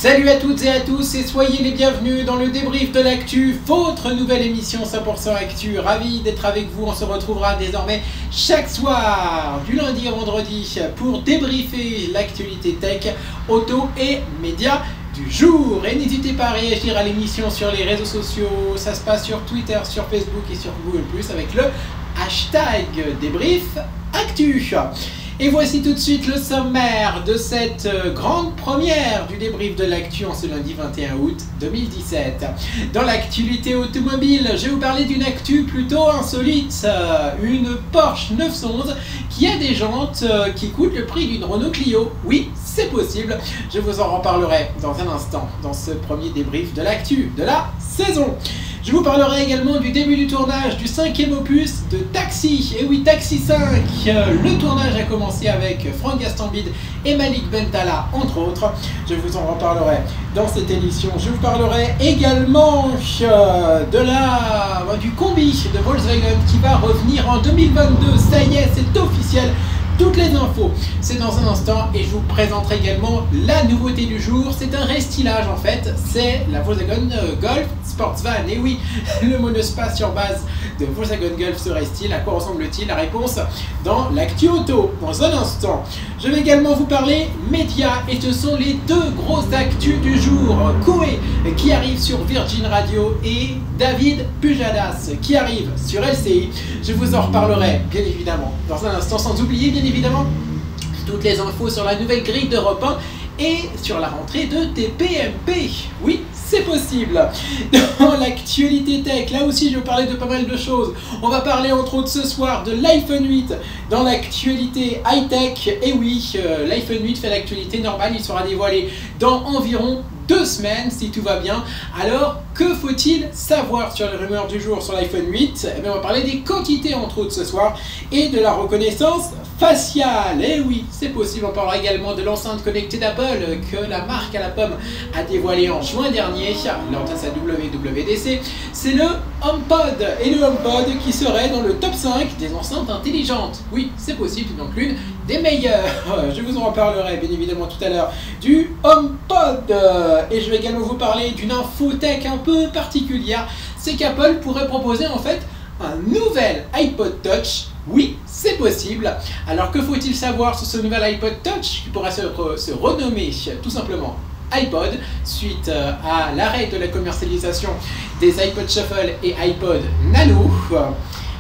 Salut à toutes et à tous et soyez les bienvenus dans le débrief de l'actu, votre nouvelle émission 100% actu. Ravi d'être avec vous, on se retrouvera désormais chaque soir du lundi au vendredi pour débriefer l'actualité tech, auto et médias du jour. Et n'hésitez pas à réagir à l'émission sur les réseaux sociaux, ça se passe sur Twitter, sur Facebook et sur Google+, avec le hashtag débrief actu. Et voici tout de suite le sommaire de cette grande première du débrief de l'actu en ce lundi 21 août 2017. Dans l'actualité automobile, je vais vous parler d'une actu plutôt insolite. Une Porsche 911 qui a des jantes qui coûtent le prix d'une Renault Clio. Oui, c'est possible. Je vous en reparlerai dans un instant dans ce premier débrief de l'actu de la saison. Je vous parlerai également du début du tournage du 5e opus de Taxi. Et oui, Taxi 5, le tournage a commencé avec Franck Gastambide et Malik Bentala, entre autres. Je vous en reparlerai dans cette émission. Je vous parlerai également du combi de Volkswagen qui va revenir en 2022. Ça y est, c'est officiel. Toutes les infos, c'est dans un instant et je vous présenterai également la nouveauté du jour. C'est un restylage en fait, c'est la Volkswagen Golf Sportsvan. Et oui, le monospace sur base de Volkswagen Golf se restyle. À quoi ressemble-t-il? La réponse dans l'actu auto, dans un instant. Je vais également vous parler médias et ce sont les deux grosses actus du jour. Koé qui arrive sur Virgin Radio et David Pujadas qui arrive sur LCI. Je vous en reparlerai bien évidemment dans un instant, sans oublier bien évidemment toutes les infos sur la nouvelle grille d'Europe 1 et sur la rentrée de TPMP. Oui, c'est possible. Dans l'actualité tech, là aussi je vais vous parler de pas mal de choses. On va parler entre autres ce soir de l'iPhone 8 dans l'actualité high-tech. Et oui, l'iPhone 8 fait l'actualité normale, il sera dévoilé dans environ 2 semaines si tout va bien. Alors, que faut-il savoir sur les rumeurs du jour sur l'iPhone 8? Eh bien, on va parler des quantités entre autres ce soir et de la reconnaissance faciale. Et oui, c'est possible. On parlera également de l'enceinte connectée d'Apple que la marque à la pomme a dévoilée en juin dernier lors de sa WWDC. C'est le HomePod. Et le HomePod qui serait dans le top 5 des enceintes intelligentes. Oui, c'est possible, donc l'une des meilleures. Je vous en reparlerai bien évidemment tout à l'heure du HomePod. Et je vais également vous parler d'une info tech un peu particulière. C'est qu'Apple pourrait proposer en fait un nouvel iPod Touch. Oui, c'est possible. Alors que faut-il savoir sur ce nouvel iPod Touch qui pourrait se renommer tout simplement iPod suite à l'arrêt de la commercialisation des iPod Shuffle et iPod Nano?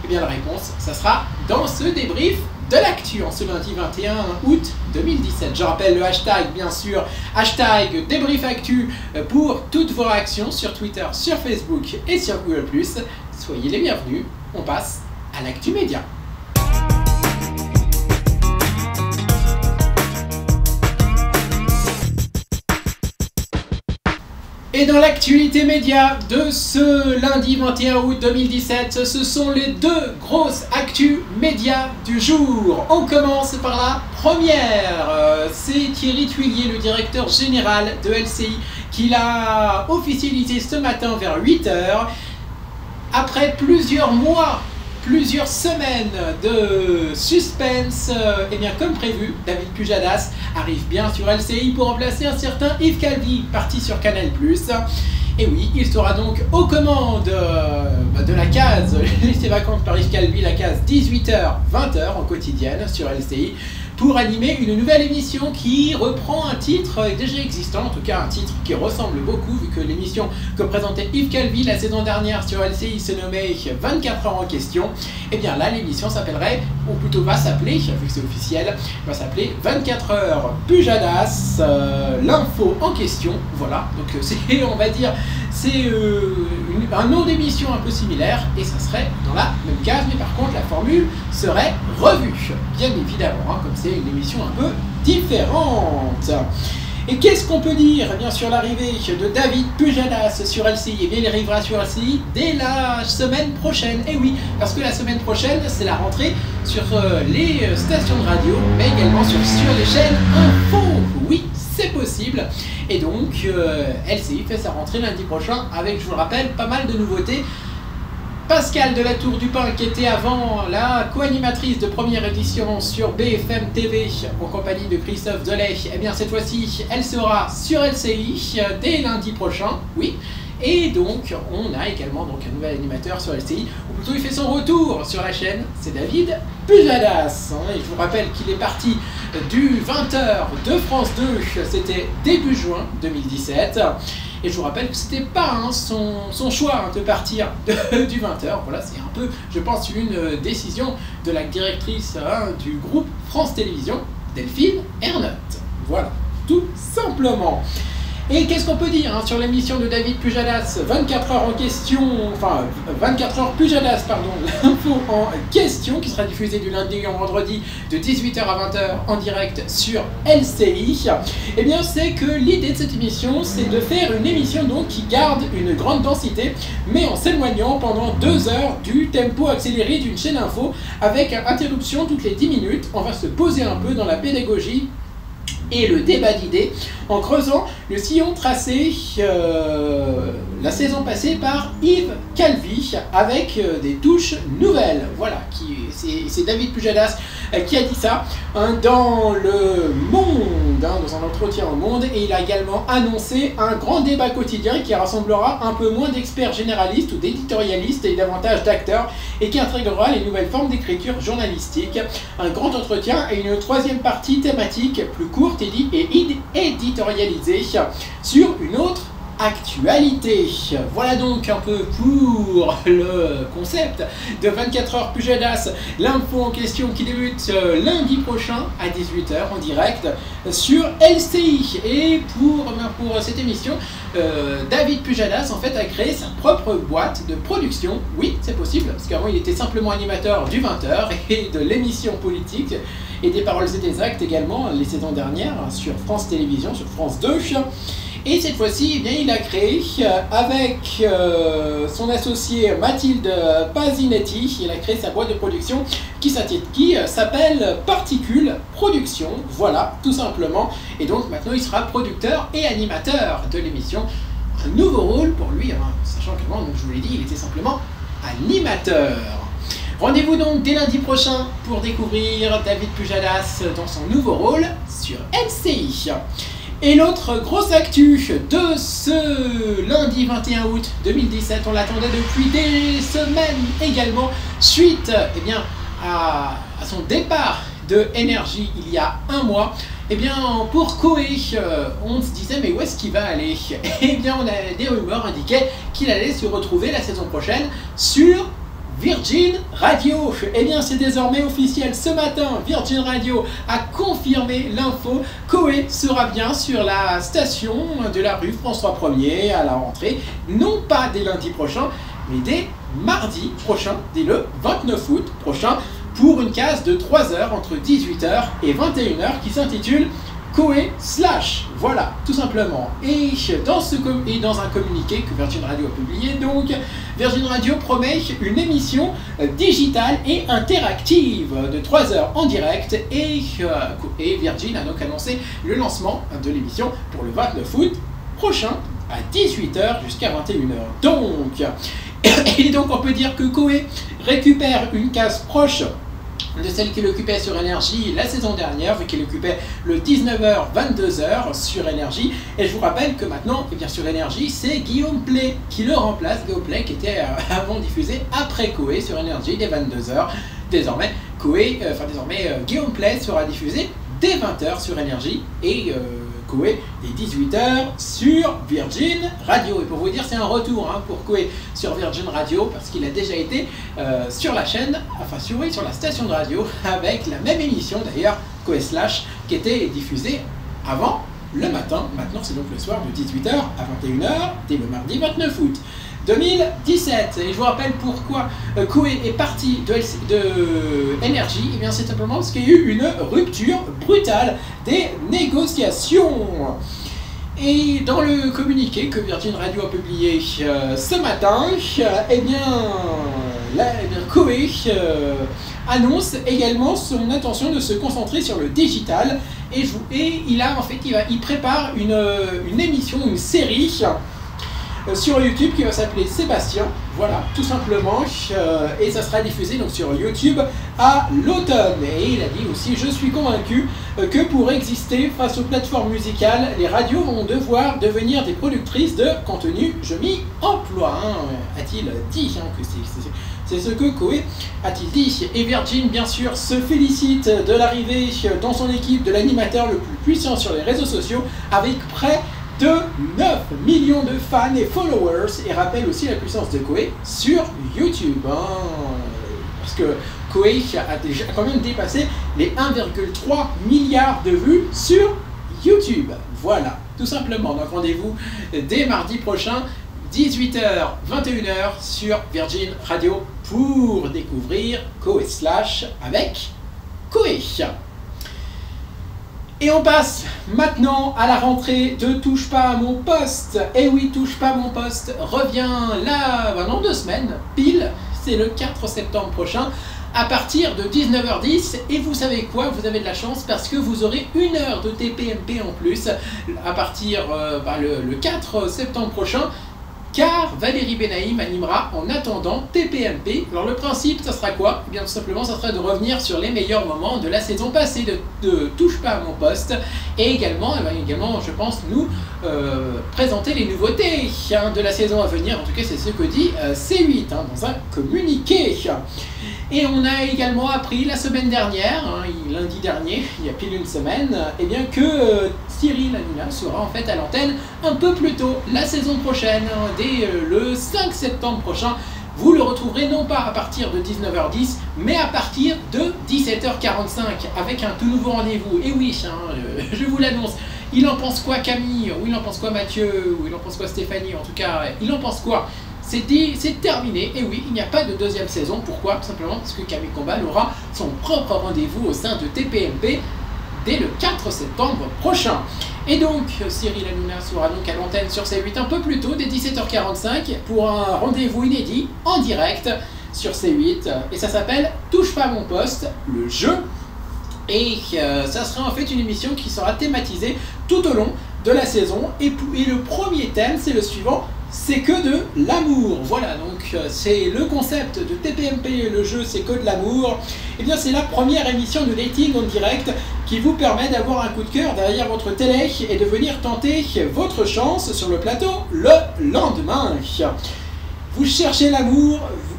Eh bien la réponse, ça sera dans ce débrief de l'actu en ce lundi 21 août 2017. Je rappelle le hashtag, bien sûr, hashtag débrief actu pour toutes vos réactions sur Twitter, sur Facebook et sur Google+. Soyez les bienvenus, on passe à l'actu média. Et dans l'actualité média de ce lundi 21 août 2017, ce sont les deux grosses actus médias du jour. On commence par la première. C'est Thierry Tuillier, le directeur général de LCI, qui l'a officialisé ce matin vers 8 h. Après plusieurs mois, plusieurs semaines de suspense, et bien comme prévu, David Pujadas arrive bien sur LCI pour remplacer un certain Yves Calvi, parti sur Canal+. Et oui, il sera donc aux commandes de la case laissée vacante par Yves Calvi, la case 18h-20h en quotidienne sur LCI, pour animer une nouvelle émission qui reprend un titre déjà existant, en tout cas un titre qui ressemble beaucoup, vu que l'émission que présentait Yves Calvi la saison dernière sur LCI se nommait 24 heures en question. Et bien là, l'émission s'appellerait, ou plutôt va s'appeler, vu que c'est officiel, va s'appeler 24 heures Pujadas, l'info en question. Voilà, donc c'est, on va dire, c'est un nom d'émission un peu similaire, et ça serait dans la même case, mais par contre la formule serait revue, bien évidemment, comme c'est une émission un peu différente. Et qu'est-ce qu'on peut dire? Eh bien, sur l'arrivée de David Pujadas sur LCI, et bien il arrivera sur LCI dès la semaine prochaine. Et oui, parce que la semaine prochaine, c'est la rentrée sur les stations de radio, mais également sur les chaînes info. Oui, c'est possible. Et donc, LCI fait sa rentrée lundi prochain avec, je vous le rappelle, pas mal de nouveautés Pascal de la Tour du Pin, qui était avant la co-animatrice de première édition sur BFM TV en compagnie de Christophe Delay, eh bien cette fois-ci elle sera sur LCI dès lundi prochain, oui. Et donc on a également donc un nouvel animateur sur LCI, ou plutôt il fait son retour sur la chaîne, c'est David Pujadas. Et je vous rappelle qu'il est parti du 20h de France 2, c'était début juin 2017. Et je vous rappelle que c'était pas son choix de partir du 20h. Voilà, c'est un peu, je pense, une décision de la directrice du groupe France Télévisions, Delphine Ernotte. Voilà, tout simplement. Et qu'est-ce qu'on peut dire sur l'émission de David Pujadas, 24 heures en question, enfin 24 heures Pujadas, pardon, l'info en question, qui sera diffusée du lundi au vendredi de 18h à 20h en direct sur LCI. Eh bien c'est que l'idée de cette émission, c'est de faire une émission donc qui garde une grande densité, mais en s'éloignant pendant 2 heures du tempo accéléré d'une chaîne info, avec interruption toutes les 10 minutes. On va se poser un peu dans la pédagogie et le débat d'idées, en creusant le sillon tracé la saison passée par Yves Calvi, avec des touches nouvelles. Voilà, c'est David Pujadas qui a dit ça dans le Monde, dans un entretien au Monde, et il a également annoncé un grand débat quotidien qui rassemblera un peu moins d'experts généralistes ou d'éditorialistes et davantage d'acteurs, et qui intégrera les nouvelles formes d'écriture journalistique, un grand entretien et une troisième partie thématique plus courte et éditorialisée sur une autre actualité. Voilà donc un peu pour le concept de 24 heures Pujadas, l'info en question qui débute lundi prochain à 18h en direct sur LCI. Et pour cette émission, David Pujadas en fait a créé sa propre boîte de production. Oui, c'est possible, parce qu'avant il était simplement animateur du 20h et de l'émission politique et des paroles et des actes également les saisons dernières sur France Télévisions, sur France 2. Et cette fois-ci, eh bien, il a créé avec son associé Mathilde Pasinetti, il a créé sa boîte de production qui s'appelle Particule Production. Voilà, tout simplement. Et donc maintenant, il sera producteur et animateur de l'émission. Un nouveau rôle pour lui, sachant que donc, je vous l'ai dit, il était simplement animateur. Rendez-vous donc dès lundi prochain pour découvrir David Pujadas dans son nouveau rôle sur LCI. Et l'autre grosse actu de ce lundi 21 août 2017, on l'attendait depuis des semaines également, suite eh bien, à son départ de Énergie il y a un mois. Eh bien, pour Koé, on se disait, mais où est-ce qu'il va aller? Eh bien, on a des rumeurs indiquaient qu'il allait se retrouver la saison prochaine sur Virgin Radio. Eh bien c'est désormais officiel, ce matin Virgin Radio a confirmé l'info. Koé sera bien sur la station de la rue François 1er à la rentrée, non pas dès lundi prochain, mais dès mardi prochain, dès le 29 août prochain, pour une case de 3 heures entre 18h et 21h qui s'intitule Koé Slash, voilà, tout simplement. Et dans un communiqué que Virgin Radio a publié, donc, Virgin Radio promet une émission digitale et interactive de 3 heures en direct, et Virgin a donc annoncé le lancement de l'émission pour le 29 août prochain à 18h jusqu'à 21h. Donc on peut dire que Koé récupère une case proche de celle qu'il occupait sur Énergie la saison dernière, vu qu'il occupait le 19h-22h sur Énergie. Et je vous rappelle que maintenant, eh bien, sur Énergie, c'est Guillaume Play qui le remplace. Guillaume Play qui était avant diffusé après Koé sur Énergie dès 22h. Désormais, Guillaume Play sera diffusé dès 20h sur Énergie et Koé dès 18h sur Virgin Radio. Et pour vous dire, c'est un retour pour Koé sur Virgin Radio, parce qu'il a déjà été sur la chaîne, sur la station de radio, avec la même émission d'ailleurs, Koé Slash, qui était diffusée avant le matin. Maintenant, c'est donc le soir de 18h à 21h, dès le mardi 29 août 2017. Et je vous rappelle pourquoi Koé est parti de Énergie. Et bien c'est simplement parce qu'il y a eu une rupture brutale des négociations. Et dans le communiqué que Virgin Radio a publié ce matin, Koé annonce également son intention de se concentrer sur le digital, et il prépare une émission, une série sur YouTube qui va s'appeler Sébastien, voilà, tout simplement, et ça sera diffusé donc sur YouTube à l'automne. Et il a dit aussi: je suis convaincu que pour exister face aux plateformes musicales, les radios vont devoir devenir des productrices de contenu. Je m'y emploie, hein, a-t-il dit, hein, que c'est ce que Koé a-t-il dit. Et Virgin, bien sûr, se félicite de l'arrivée dans son équipe de l'animateur le plus puissant sur les réseaux sociaux, avec près de 9 millions de fans et followers, et rappelle aussi la puissance de Koé sur YouTube, hein, parce que Koé a déjà quand même dépassé les 1,3 milliard de vues sur YouTube. Voilà, tout simplement. Donc rendez-vous dès mardi prochain, 18h, 21h sur Virgin Radio pour découvrir Koé Slash avec Koé. Et on passe maintenant à la rentrée de Touche pas à mon poste. Et oui, Touche pas à mon poste revient là, dans 2 semaines, pile, c'est le 4 septembre prochain, à partir de 19h10. Et vous savez quoi, vous avez de la chance parce que vous aurez 1 heure de TPMP en plus à partir le 4 septembre prochain, car Valérie Benaïm animera en attendant TPMP. Alors le principe, ça sera quoi? Eh bien tout simplement, ça sera de revenir sur les meilleurs moments de la saison passée de Touche pas à mon poste, et également, je pense, nous présenter les nouveautés de la saison à venir. En tout cas, c'est ce que dit C8 dans un communiqué. Et on a également appris la semaine dernière, lundi dernier, il y a pile 1 semaine, eh bien que Cyril Hanouna sera en fait à l'antenne un peu plus tôt la saison prochaine, dès le 5 septembre prochain. Vous le retrouverez non pas à partir de 19h10, mais à partir de 17h45, avec un tout nouveau rendez-vous. Et oui, je vous l'annonce, il en pense quoi Camille? Ou il en pense quoi Mathieu? Ou il en pense quoi Stéphanie? En tout cas, il en pense quoi? C'est terminé, et oui, il n'y a pas de 2e saison. Pourquoi? Tout simplement parce que Camille Combal aura son propre rendez-vous au sein de TPMP dès le 4 septembre prochain. Et donc, Cyril Hanouna sera donc à l'antenne sur C8 un peu plus tôt, dès 17h45, pour un rendez-vous inédit, en direct, sur C8, et ça s'appelle Touche pas à mon poste, le jeu. Et ça sera en fait une émission qui sera thématisée tout au long de la saison, et le premier thème, c'est le suivant: c'est que de l'amour. Voilà, donc c'est le concept de TPMP, le jeu c'est que de l'amour. Et bien c'est la première émission de dating en direct qui vous permet d'avoir un coup de cœur derrière votre télé et de venir tenter votre chance sur le plateau le lendemain. Vous cherchez l'amour,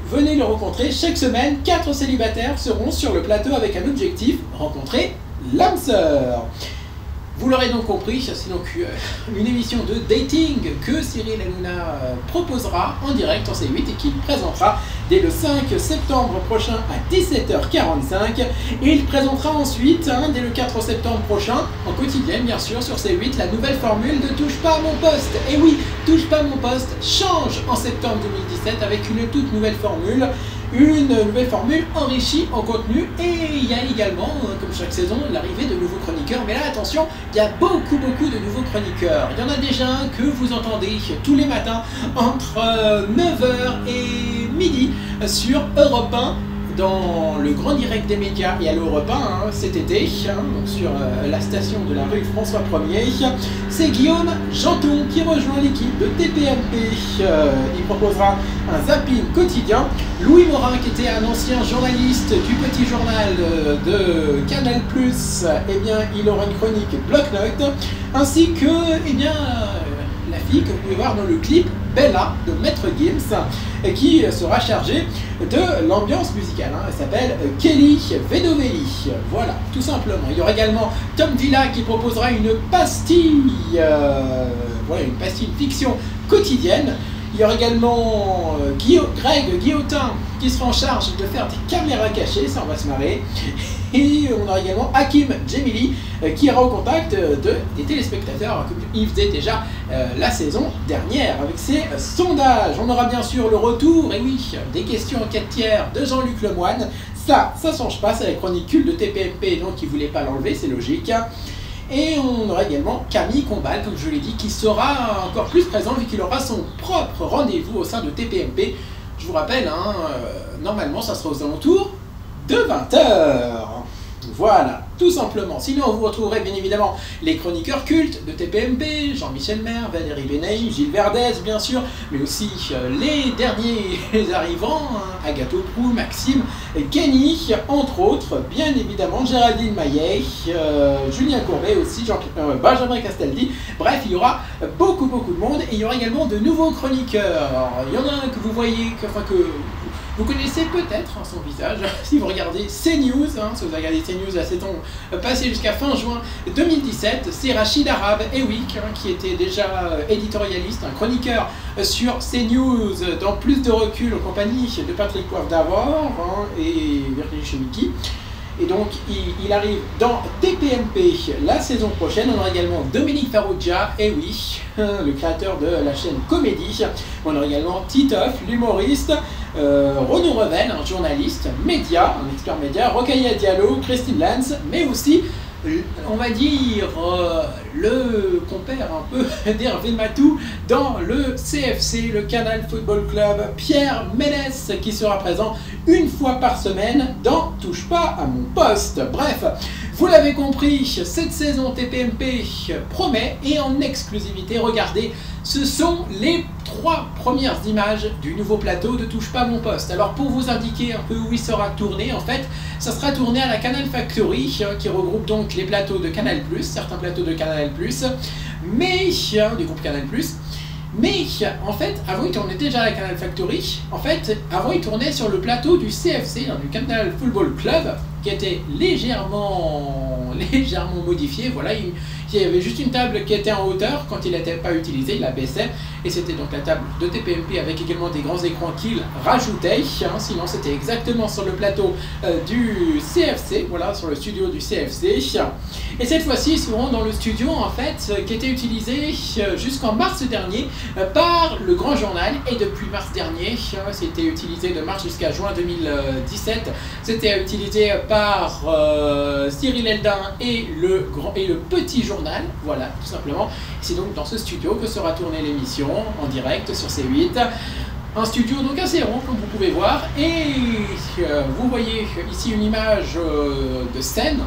venez le rencontrer. Chaque semaine, 4 célibataires seront sur le plateau avec un objectif: rencontrer l'âme sœur. Vous l'aurez donc compris, c'est donc une émission de dating que Cyril Hanouna proposera en direct en C8 et qu'il présentera dès le 5 septembre prochain à 17h45. Et il présentera ensuite, dès le 4 septembre prochain, en quotidienne bien sûr, sur C8, la nouvelle formule de Touche pas à mon poste. Et oui, Touche pas à mon poste change en septembre 2017 avec une toute nouvelle formule. Une nouvelle formule enrichie en contenu, et il y a également, comme chaque saison, l'arrivée de nouveaux chroniqueurs. Mais là, attention, il y a beaucoup de nouveaux chroniqueurs. Il y en a déjà un que vous entendez tous les matins entre 9h et midi sur Europe 1, dans le grand direct des médias et à l'Europe 1 cet été, donc sur la station de la rue François 1er. C'est Guillaume Janton qui rejoint l'équipe de TPMP. Il proposera un zapping quotidien. Louis Morin, qui était un ancien journaliste du petit journal de Canal+, eh bien, il aura une chronique bloc-notes, ainsi que la fille que vous pouvez voir dans le clip, Bella de Maître Gims, qui sera chargée de l'ambiance musicale. Elle s'appelle Kelly Vedovelli. Voilà, tout simplement. Il y aura également Tom Villa qui proposera une pastille, une pastille fiction quotidienne. Il y aura également Greg Guillotin qui sera en charge de faire des caméras cachées, ça on va se marrer. Et on aura également Hakim Djemili qui ira au contact des téléspectateurs, comme il faisait déjà la saison dernière avec ses sondages. On aura bien sûr le retour, et oui, des questions en 4 tiers de Jean-Luc Lemoyne. Ça change pas, c'est la chronique culte de TPMP, donc il voulait pas l'enlever, c'est logique. Et on aura également Camille Combal, comme je l'ai dit, qui sera encore plus présent vu qu'il aura son propre rendez-vous au sein de TPMP. Je vous rappelle, normalement ça sera aux alentours de 20h. Voilà. tout simplement. Sinon, vous retrouverez bien évidemment les chroniqueurs cultes de TPMP, Jean-Michel Maire, Valérie Benaïm, Gilles Verdez, bien sûr, mais aussi les derniers arrivants, hein, Agathe Prou, Maxime, Kenny, entre autres, bien évidemment, Géraldine Maillet, Julien Courbet aussi, Benjamin Castaldi. Bref, il y aura beaucoup de monde, et il y aura également de nouveaux chroniqueurs. Il y en a un que vous voyez, que vous connaissez peut-être son visage, si vous regardez CNews, si vous regardez CNews la saison passée jusqu'à fin juin 2017, c'est Rachid Arabe, et oui, qui était déjà éditorialiste, un chroniqueur sur CNews dans Plus de recul en compagnie de Patrick Poivre d'Avor et Virginie Chemiki. Et donc, il arrive dans TPMP la saison prochaine. On aura également Dominique Farrugia, et oui, le créateur de la chaîne Comédie. On aura également Titoff, l'humoriste, Renaud Revel, un journaliste, média, un expert média, Rokhaya Diallo, Christine Lance, mais aussi, on va dire, le compère un peu d'Hervé Matou dans le CFC, le Canal Football Club, Pierre Ménès, qui sera présent une fois par semaine dans Touche pas à mon poste. Bref, vous l'avez compris, cette saison TPMP promet, et en exclusivité, regardez, ce sont les 3 premières images du nouveau plateau de Touche pas à mon poste. Alors pour vous indiquer un peu où il sera tourné, en fait, ça sera tourné à la Canal Factory, qui regroupe donc les plateaux de Canal+, certains plateaux de Canal+, mais du groupe Canal+. Mais en fait, avant il tournait déjà à la Canal Factory. En fait, avant il tournait sur le plateau du CFC, du Canal Football Club, qui était légèrement modifié. Voilà, il y avait juste une table qui était en hauteur quand il n'était pas utilisé, il la baissait. Et c'était donc la table de TPMP avec également des grands écrans qu'il rajoutait. Sinon, c'était exactement sur le plateau du CFC, voilà, sur le studio du CFC. Et cette fois-ci, ils seront dans le studio en fait qui était utilisé jusqu'en mars dernier par le Grand Journal, et depuis mars dernier, c'était utilisé de mars jusqu'à juin 2017, c'était utilisé par Cyril Eldin et le Petit Journal, voilà, tout simplement. C'est donc dans ce studio que sera tournée l'émission en direct sur C8. Un studio donc assez rond, comme vous pouvez voir, et vous voyez ici une image de scène.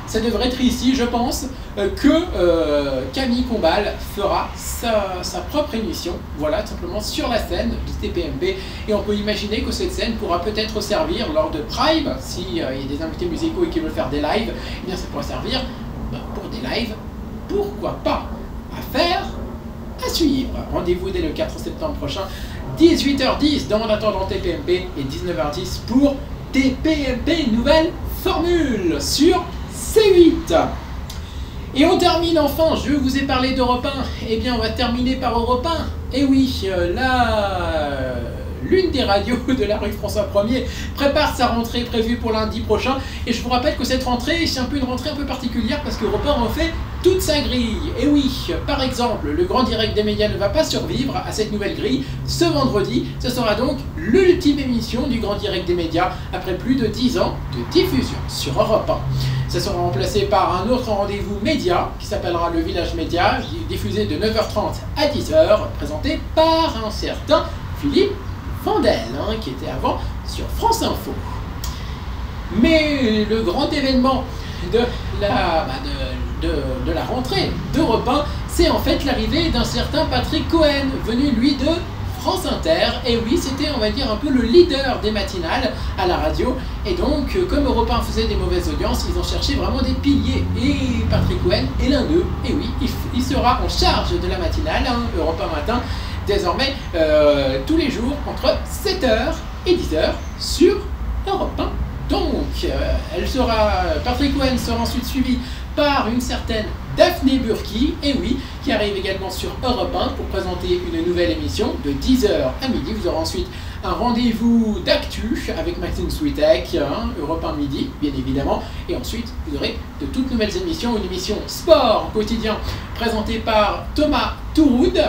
Ça devrait être ici, je pense, que Camille Combal fera sa propre émission, voilà, tout simplement sur la scène du TPMP. Et on peut imaginer que cette scène pourra peut-être servir lors de Prime, s'il y a des invités musicaux et qui veulent faire des lives, eh bien ça pourra servir pour des lives, pourquoi pas, à faire, à suivre. Rendez-vous dès le 4 septembre prochain, 18h10 dans En attendant TPMP et 19h10 pour TPMP Nouvelle Formule sur C8. Et on termine enfin, je vous ai parlé d'Europe 1, eh bien on va terminer par Europe 1. Et oui, l'une des radios de la rue François 1er prépare sa rentrée prévue pour lundi prochain. Et je vous rappelle que cette rentrée, c'est un peu une rentrée un peu particulière parce qu'Europe 1 en fait toute sa grille. Et oui, par exemple, le grand direct des médias ne va pas survivre à cette nouvelle grille. Ce vendredi, ce sera donc l'ultime émission du grand direct des médias après plus de 10 ans de diffusion sur Europe 1. Ça sera remplacé par un autre rendez-vous média qui s'appellera Le Village Média, diffusé de 9h30 à 10h, présenté par un certain Philippe Vandel, qui était avant sur France Info. Mais le grand événement de la rentrée d'Europe 1, c'est en fait l'arrivée d'un certain Patrick Cohen, venu lui de France Inter. Et oui, c'était, on va dire, un peu le leader des matinales à la radio. Et donc, comme Europe 1 faisait des mauvaises audiences, ils ont cherché vraiment des piliers. Et Patrick Cohen est l'un d'eux. Et oui, il sera en charge de la matinale, Europe 1 matin, désormais tous les jours entre 7h et 10h sur Europe 1. Donc, Patrick Cohen sera ensuite suivi par une certaine Daphné Burki, et oui, qui arrive également sur Europe 1 pour présenter une nouvelle émission de 10h à midi. Vous aurez ensuite un rendez-vous d'actu avec Maxime Switek, Europe 1 midi, bien évidemment. Et ensuite, vous aurez de toutes nouvelles émissions, une émission sport quotidien présentée par Thomas Touroud,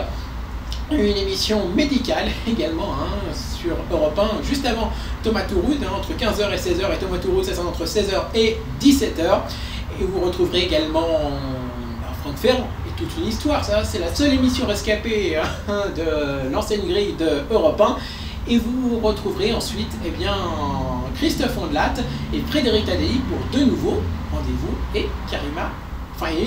une émission médicale également sur Europe 1, juste avant Thomas Touroud, entre 15h et 16h, et Thomas Touroud, ça sera entre 16h et 17h. Et vous retrouverez également Franck Ferrand et toute une histoire. Ça, c'est la seule émission rescapée de l'ancienne grille de Europe 1. Et vous retrouverez ensuite Christophe Ondelat et Frédéric Tadei pour de nouveau en rendez-vous, et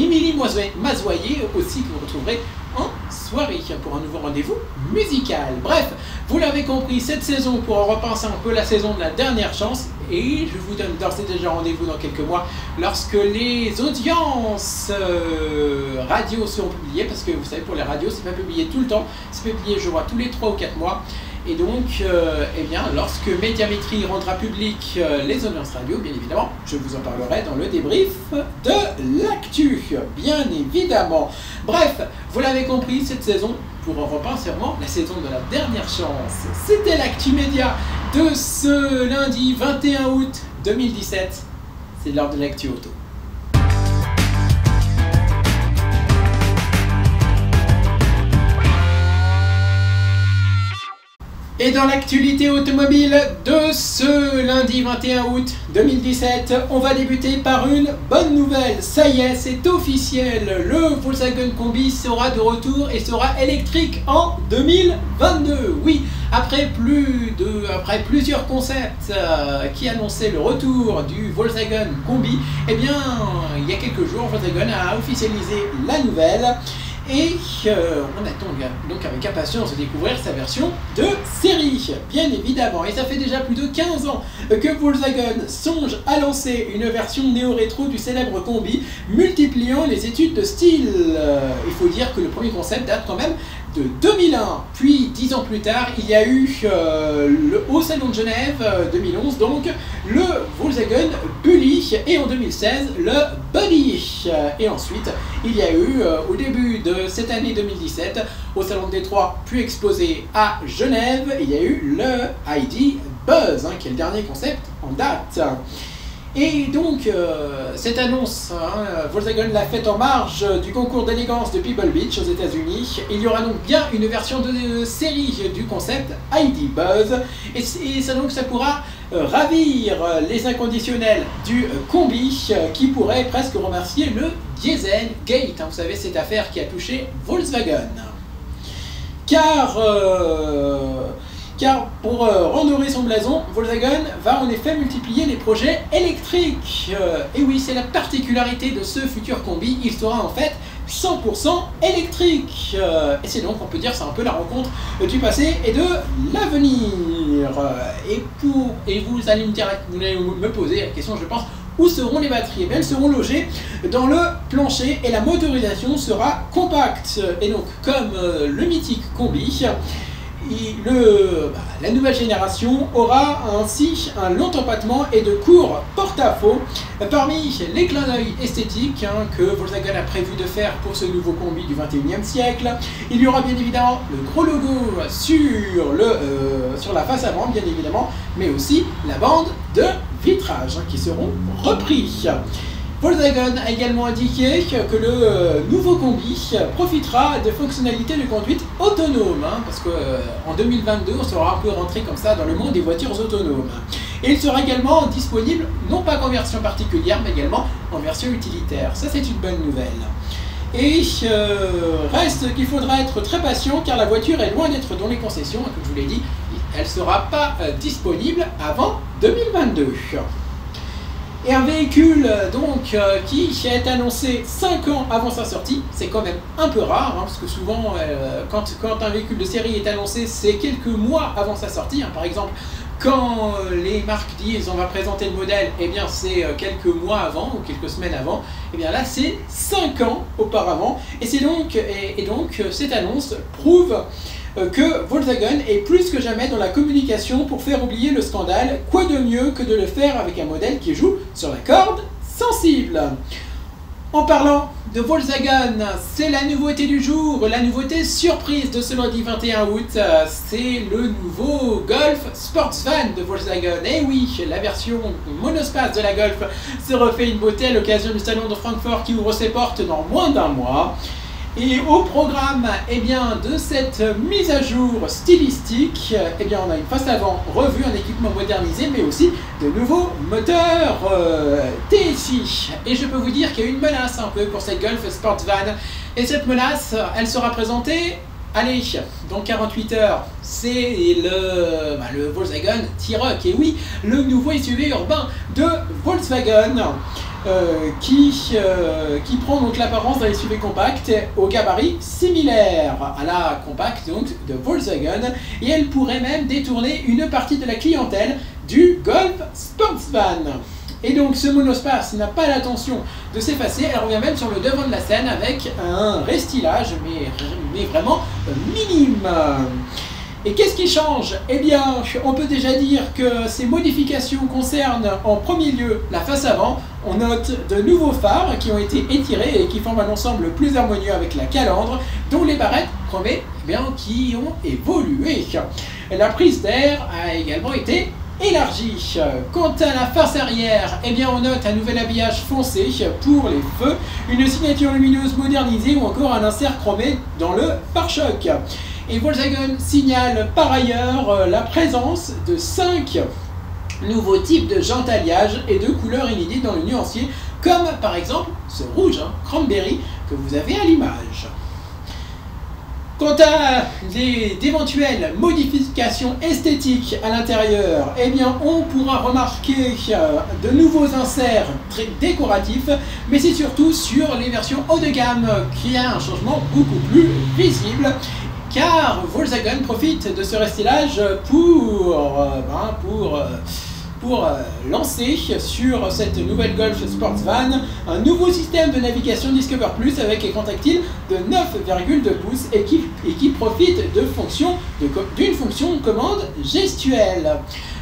Émilie Mazoyer aussi, que vous retrouverez en soirée pour un nouveau rendez-vous musical. Bref, vous l'avez compris, cette saison, pour en repenser un peu la saison de la dernière chance, et je vous donne d'ores et déjà rendez-vous dans quelques mois lorsque les audiences radio seront publiées, parce que vous savez, pour les radios, c'est pas publié tout le temps, c'est publié, je vois, tous les 3 ou 4 mois. Et donc, eh bien, lorsque Médiamétrie rendra public les audiences radio, bien évidemment, je vous en parlerai dans le débrief de l'actu, bien évidemment. Bref, vous l'avez compris, cette saison, pour en repenser vraiment, la saison de la dernière chance, c'était l'actu média de ce lundi 21 août 2017. C'est l'heure de l'actu auto. Et dans l'actualité automobile de ce lundi 21 août 2017, on va débuter par une bonne nouvelle. Ça y est, c'est officiel, le Volkswagen Combi sera de retour et sera électrique en 2022. Oui, après plusieurs concepts qui annonçaient le retour du Volkswagen Combi, eh bien, il y a quelques jours, Volkswagen a officialisé la nouvelle. Et on attend donc avec impatience de découvrir sa version de série, bien évidemment. Et ça fait déjà plus de 15 ans que Volkswagen songe à lancer une version néo-rétro du célèbre combi, multipliant les études de style. Il faut dire que le premier concept date quand même de 2001, puis 10 ans plus tard, il y a eu au Salon de Genève 2011, donc le Volkswagen Bully, et en 2016 le Buddy. Et ensuite, il y a eu au début de cette année 2017, au Salon de Détroit, puis exposé à Genève, il y a eu le ID Buzz, qui est le dernier concept en date. Et donc, cette annonce, Volkswagen l'a faite en marge du concours d'élégance de Pebble Beach aux États-Unis. Il y aura donc bien une version de série du concept ID Buzz, et ça, donc, ça pourra ravir les inconditionnels du combi qui pourrait presque remercier le Dieselgate. Vous savez, cette affaire qui a touché Volkswagen. Car pour honorer son blason, Volkswagen va en effet multiplier les projets électriques. Et oui, c'est la particularité de ce futur combi, il sera en fait 100% électrique. Et c'est donc, on peut dire, c'est un peu la rencontre du passé et de l'avenir. Et vous allez me poser la question, je pense, où seront les batteries? Eh bien, elles seront logées dans le plancher et la motorisation sera compacte. Et donc, comme le mythique combi, la nouvelle génération aura ainsi un long empattement et de courts porte-à-faux. Parmi les clins d'œil esthétiques que Volkswagen a prévu de faire pour ce nouveau combi du 21e siècle, il y aura bien évidemment le gros logo sur la face avant, bien évidemment, mais aussi la bande de vitrage qui seront repris. Volkswagen a également indiqué que le nouveau combi profitera de fonctionnalités de conduite autonome, parce qu'en 2022, on sera un peu rentré comme ça dans le monde des voitures autonomes. Et il sera également disponible, non pas qu'en version particulière, mais également en version utilitaire. Ça, c'est une bonne nouvelle. Et reste qu'il faudra être très patient, car la voiture est loin d'être dans les concessions, comme je vous l'ai dit, elle ne sera pas disponible avant 2022. Et un véhicule donc qui est annoncé 5 ans avant sa sortie, c'est quand même un peu rare, parce que souvent quand un véhicule de série est annoncé, c'est quelques mois avant sa sortie. Par exemple, quand les marques disent on va présenter le modèle, eh bien c'est quelques mois avant ou quelques semaines avant. Et bien là c'est 5 ans auparavant. Et donc cette annonce prouve que Volkswagen est plus que jamais dans la communication pour faire oublier le scandale. Quoi de mieux que de le faire avec un modèle qui joue sur la corde sensible. En parlant de Volkswagen, c'est la nouveauté du jour, la nouveauté surprise de ce lundi 21 août, c'est le nouveau Golf Sportsvan de Volkswagen. Et oui, la version monospace de la Golf se refait une beauté à l'occasion du salon de Francfort qui ouvre ses portes dans moins d'un mois. Et au programme de cette mise à jour stylistique, on a une face avant revue, un équipement modernisé, mais aussi de nouveaux moteurs TSI. Et je peux vous dire qu'il y a une menace un peu pour cette Golf Sportsvan. Et cette menace, elle sera présentée, dans 48 heures. C'est le Volkswagen T-Roc. Et oui, le nouveau SUV urbain de Volkswagen. qui prend donc l'apparence d'un SUV compact au gabarit similaire à la compact donc de Volkswagen, et elle pourrait même détourner une partie de la clientèle du Golf Sportsvan. Et donc ce monospace n'a pas l'intention de s'effacer, elle revient même sur le devant de la scène avec un restylage, mais vraiment minime. Et qu'est-ce qui change? Eh bien, on peut déjà dire que ces modifications concernent en premier lieu la face avant. On note de nouveaux phares qui ont été étirés et qui forment un ensemble plus harmonieux avec la calandre, dont les barrettes chromées qui ont évolué. La prise d'air a également été élargie. Quant à la face arrière, eh bien on note un nouvel habillage foncé pour les feux, une signature lumineuse modernisée ou encore un insert chromé dans le pare-choc. Et Volkswagen signale par ailleurs la présence de 5 nouveaux types de jantes alliage et de couleurs inédites dans le nuancier, comme par exemple ce rouge, cranberry, que vous avez à l'image. Quant à d'éventuelles modifications esthétiques à l'intérieur, eh bien on pourra remarquer de nouveaux inserts très décoratifs, mais c'est surtout sur les versions haut de gamme qu'il y a un changement beaucoup plus visible, car Volkswagen profite de ce restylage pour lancer sur cette nouvelle Golf Sportsvan un nouveau système de navigation Discover Plus avec écran tactile de 9,2 pouces et qui profite d'une fonction commande gestuelle.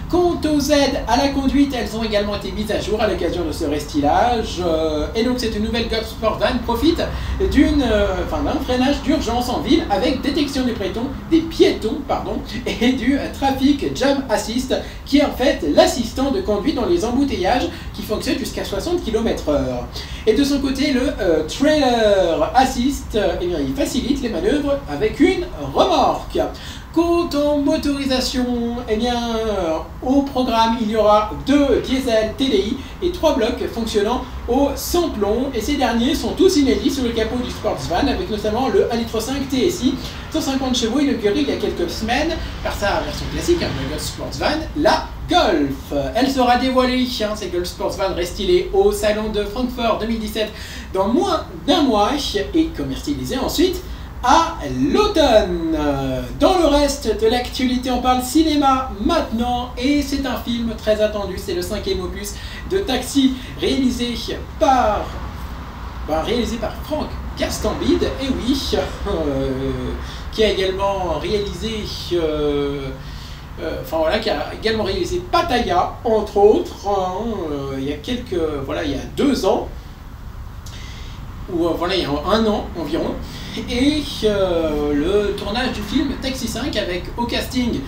Quant aux aides à la conduite, elles ont également été mises à jour à l'occasion de ce restylage. Et donc cette nouvelle Golf Sportsvan profite d'un freinage d'urgence en ville avec détection des piétons et du Traffic Jam Assist, qui est en fait l'assistant de conduite dans les embouteillages qui fonctionne jusqu'à 60 km/h. Et de son côté, le Trailer Assist, il facilite les manœuvres avec une remorque. Quant aux motorisations, eh bien, au programme, il y aura 2 diesel TDI et 3 blocs fonctionnant au sans plomb. Et ces derniers sont tous inédits sur le capot du Sportsvan, avec notamment le 1,5 litre TSI, 150 chevaux inauguré il y a quelques semaines par sa version classique, le Golf Sportsvan, la Golf. Elle sera dévoilée, cette Golf Sportsvan restylée au salon de Francfort 2017 dans moins d'un mois et commercialisée ensuite à l'automne. Dans le reste de l'actualité, on parle cinéma maintenant, et c'est un film très attendu, c'est le 5e opus de Taxi, réalisé par Frank Gastambide, et oui, qui a également réalisé qui a également réalisé Pattaya, entre autres, il y a 2 ans, ou il y a 1 an environ. Et le tournage du film Taxi 5 avec au casting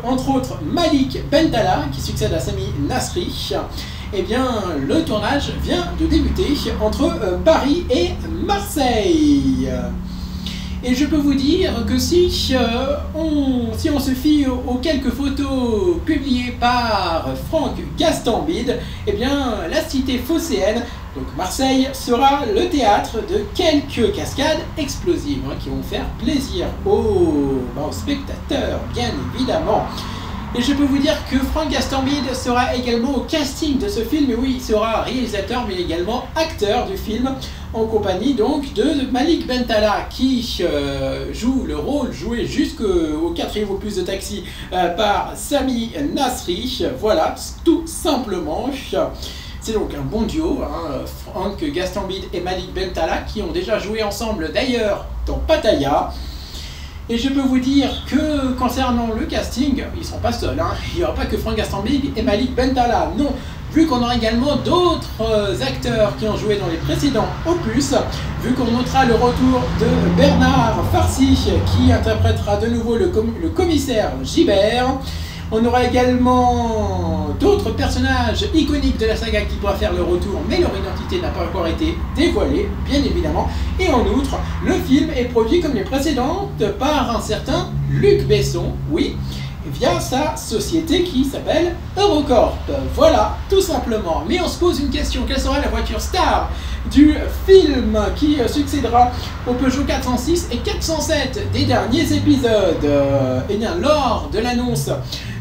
entre autres Malik Bentala qui succède à Sami Nasri. Eh bien le tournage vient de débuter entre Paris et Marseille. Et je peux vous dire que si on se fie aux quelques photos publiées par Frank Gastambide, eh bien la cité phocéenne, donc Marseille, sera le théâtre de quelques cascades explosives qui vont faire plaisir aux spectateurs, bien évidemment. Et je peux vous dire que Frank Gastambide sera également au casting de ce film, et oui, il sera réalisateur mais également acteur du film, en compagnie donc de Malik Bentala qui joue le rôle joué jusqu'au 4e opus de Taxi par Sami Nasri. Voilà, tout simplement. C'est donc un bon duo, Frank Gastambide et Malik Bentala, qui ont déjà joué ensemble d'ailleurs dans Pattaya. Et je peux vous dire que concernant le casting, ils ne seront pas seuls, il n'y aura pas que Frank Gastambide et Malik Bentala, non, vu qu'on aura également d'autres acteurs qui ont joué dans les précédents opus, vu qu'on notera le retour de Bernard Farcy qui interprétera de nouveau le commissaire Gibert. On aura également d'autres personnages iconiques de la saga qui pourra faire le retour, mais leur identité n'a pas encore été dévoilée, bien évidemment. Et en outre, le film est produit comme les précédentes par un certain Luc Besson, oui. via sa société qui s'appelle Eurocorp. Voilà, tout simplement. Mais on se pose une question, quelle sera la voiture star du film qui succédera au Peugeot 406 et 407 des derniers épisodes? Et bien, lors de l'annonce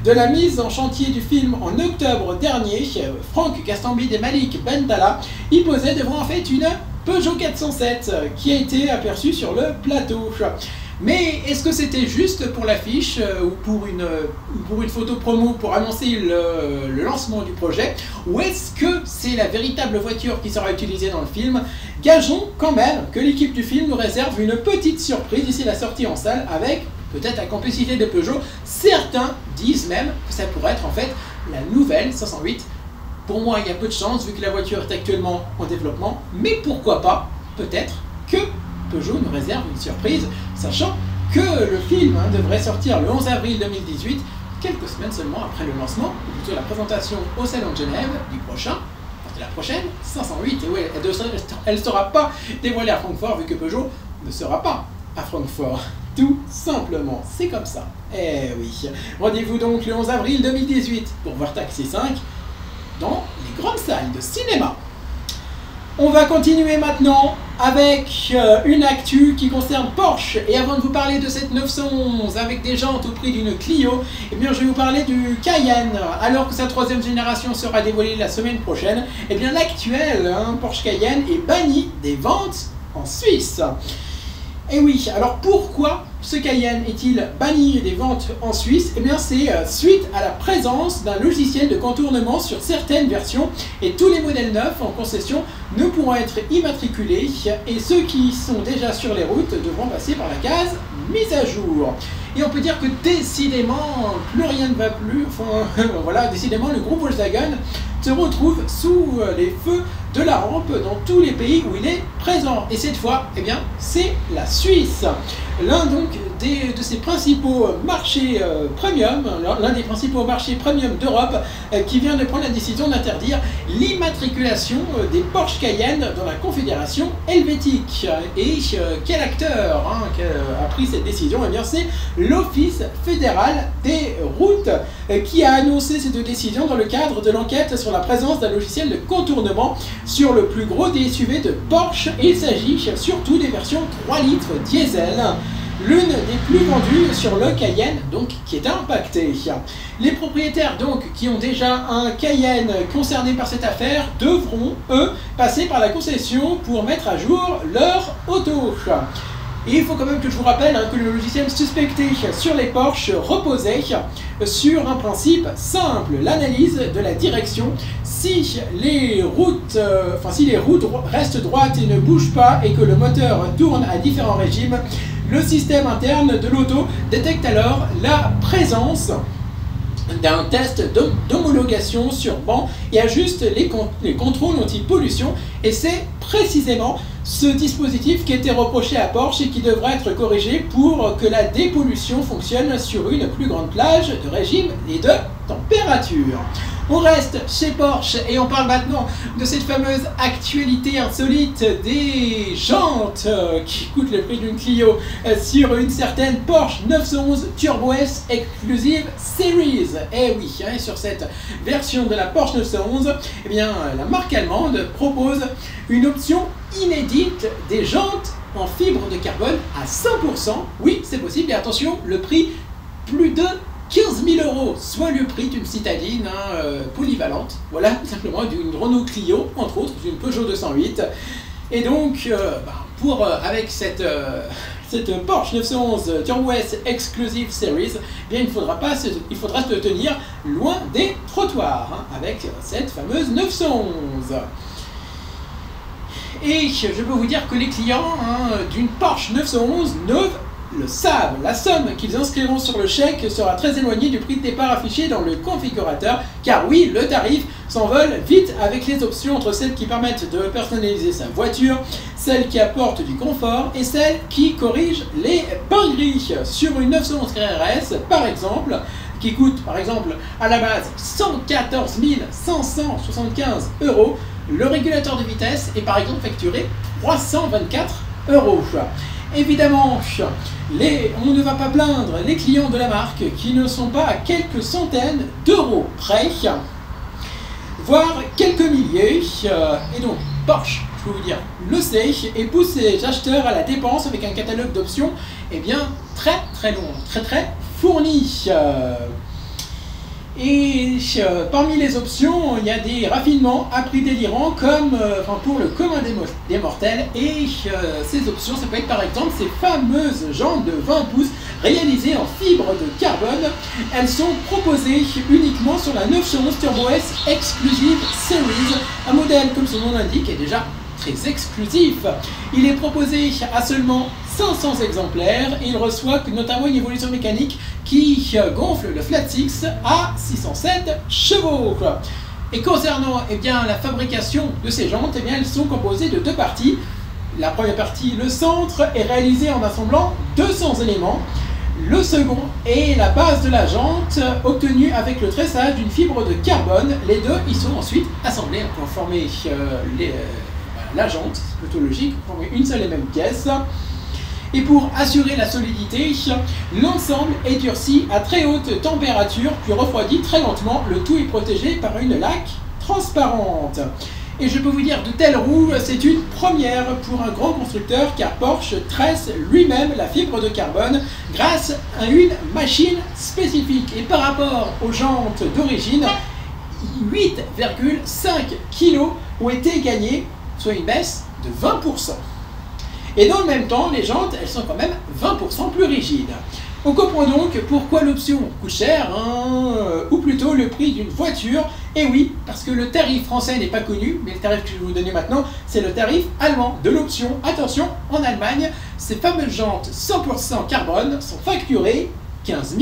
de la mise en chantier du film en octobre dernier, Franck Gastambide et Malik Bentala y posaient devant en fait une Peugeot 407 qui a été aperçue sur le plateau. Mais est-ce que c'était juste pour l'affiche ou pour une photo promo pour annoncer le lancement du projet, ou est-ce que c'est la véritable voiture qui sera utilisée dans le film? Gageons quand même que l'équipe du film nous réserve une petite surprise d'ici la sortie en salle avec peut-être la complicité de Peugeot. Certains disent même que ça pourrait être en fait la nouvelle 508. Pour moi, il y a peu de chance vu que la voiture est actuellement en développement, mais pourquoi pas, peut-être que Peugeot nous réserve une surprise, sachant que le film devrait sortir le 11 avril 2018, quelques semaines seulement après le lancement, ou plutôt la présentation au Salon de Genève du prochain, de la prochaine 508. Et oui, elle ne sera pas dévoilée à Francfort, vu que Peugeot ne sera pas à Francfort. Tout simplement, c'est comme ça. Eh oui. Rendez-vous donc le 11 avril 2018 pour voir Taxi 5 dans les grandes salles de cinéma. On va continuer maintenant avec une actu qui concerne Porsche. Et avant de vous parler de cette 911 avec des jantes au prix d'une Clio, eh bien je vais vous parler du Cayenne. Alors que sa troisième génération sera dévoilée la semaine prochaine, eh bien l'actuel Porsche Cayenne est banni des ventes en Suisse. Et oui, alors pourquoi ce Cayenne est-il banni des ventes en Suisse? Eh bien c'est suite à la présence d'un logiciel de contournement sur certaines versions, et tous les modèles neufs en concession ne pourront être immatriculés, et ceux qui sont déjà sur les routes devront passer par la case mise à jour. Et on peut dire que décidément, plus rien ne va plus, enfin voilà, décidément le groupe Volkswagen se retrouve sous les feux de la rampe dans tous les pays où il est présent. Et cette fois, eh bien, c'est la Suisse. L'un donc de ses principaux marchés premium, l'un des principaux marchés premium d'Europe, qui vient de prendre la décision d'interdire l'immatriculation des Porsche Cayenne dans la Confédération helvétique. Et quel acteur a pris cette décision? Eh bien, c'est l'Office fédéral des routes qui a annoncé cette décision dans le cadre de l'enquête sur la présence d'un logiciel de contournement sur le plus gros des SUV de Porsche. Et il s'agit surtout des versions 3 litres diesel, l'une des plus vendues sur le Cayenne, donc qui est impactée. Les propriétaires donc qui ont déjà un Cayenne concerné par cette affaire devront, eux, passer par la concession pour mettre à jour leur auto. Et il faut quand même que je vous rappelle que le logiciel suspecté sur les Porsche reposait sur un principe simple, l'analyse de la direction. Si les routes restent droites et ne bougent pas et que le moteur tourne à différents régimes, le système interne de l'auto détecte alors la présence d'un test d'homologation sur banc et ajuste les contrôles anti-pollution. Et c'est précisément ce dispositif qui a été reproché à Porsche et qui devra être corrigé pour que la dépollution fonctionne sur une plus grande plage de régime et de température. On reste chez Porsche et on parle maintenant de cette fameuse actualité insolite des jantes qui coûtent le prix d'une Clio sur une certaine Porsche 911 Turbo S Exclusive Series. Et oui, sur cette version de la Porsche 911, eh bien, la marque allemande propose une option inédite des jantes en fibre de carbone à 100%. Oui, c'est possible, et attention, le prix plus de 15 000 €, soit le prix d'une citadine polyvalente, voilà, tout simplement d'une Renault Clio, entre autres, d'une Peugeot 208. Et donc, avec cette Porsche 911 Turbo S Exclusive Series, eh bien, il faudra se tenir loin des trottoirs avec cette fameuse 911. Et je peux vous dire que les clients d'une Porsche 911 neuve le savent. La somme qu'ils inscriront sur le chèque sera très éloignée du prix de départ affiché dans le configurateur, car oui, le tarif s'envole vite avec les options entre celles qui permettent de personnaliser sa voiture, celles qui apportent du confort et celles qui corrigent les dingueries. Sur une 911 RS, par exemple, qui coûte par exemple à la base 114 575 €, le régulateur de vitesse est par exemple facturé 324 €. Évidemment, on ne va pas plaindre les clients de la marque qui ne sont pas à quelques centaines d'euros près, voire quelques milliers. Et donc Porsche, je peux vous dire, le sait et pousse ses acheteurs à la dépense avec un catalogue d'options très long, très fourni. Et parmi les options, il y a des raffinements à prix délirants comme pour le commun des mortels. Et ces options, ça peut être par exemple ces fameuses jantes de 20 pouces réalisées en fibre de carbone. Elles sont proposées uniquement sur la 911 Turbo S Exclusive Series, un modèle comme son nom l'indique est déjà très exclusif. Il est proposé à seulement 500 exemplaires et il reçoit notamment une évolution mécanique qui gonfle le flat six à 607 chevaux. Et concernant la fabrication de ces jantes, elles sont composées de deux parties. La première partie, le centre, est réalisé en assemblant 200 éléments. Le second est la base de la jante obtenue avec le tressage d'une fibre de carbone. Les deux, ils sont ensuite assemblés pour former la jante, c'est plutôt logique, pour former une seule et même pièce. Et pour assurer la solidité, l'ensemble est durci à très haute température, puis refroidi très lentement. Le tout est protégé par une laque transparente. Et je peux vous dire, de telles roues, c'est une première pour un grand constructeur, car Porsche tresse lui-même la fibre de carbone grâce à une machine spécifique. Et par rapport aux jantes d'origine, 8,5 kg ont été gagnés, soit une baisse de 20%. Et dans le même temps, les jantes, elles sont quand même 20% plus rigides. On comprend donc pourquoi l'option coûte cher, ou plutôt le prix d'une voiture. Et oui, parce que le tarif français n'est pas connu, mais le tarif que je vais vous donner maintenant, c'est le tarif allemand de l'option. Attention, en Allemagne, ces fameuses jantes 100% carbone sont facturées 15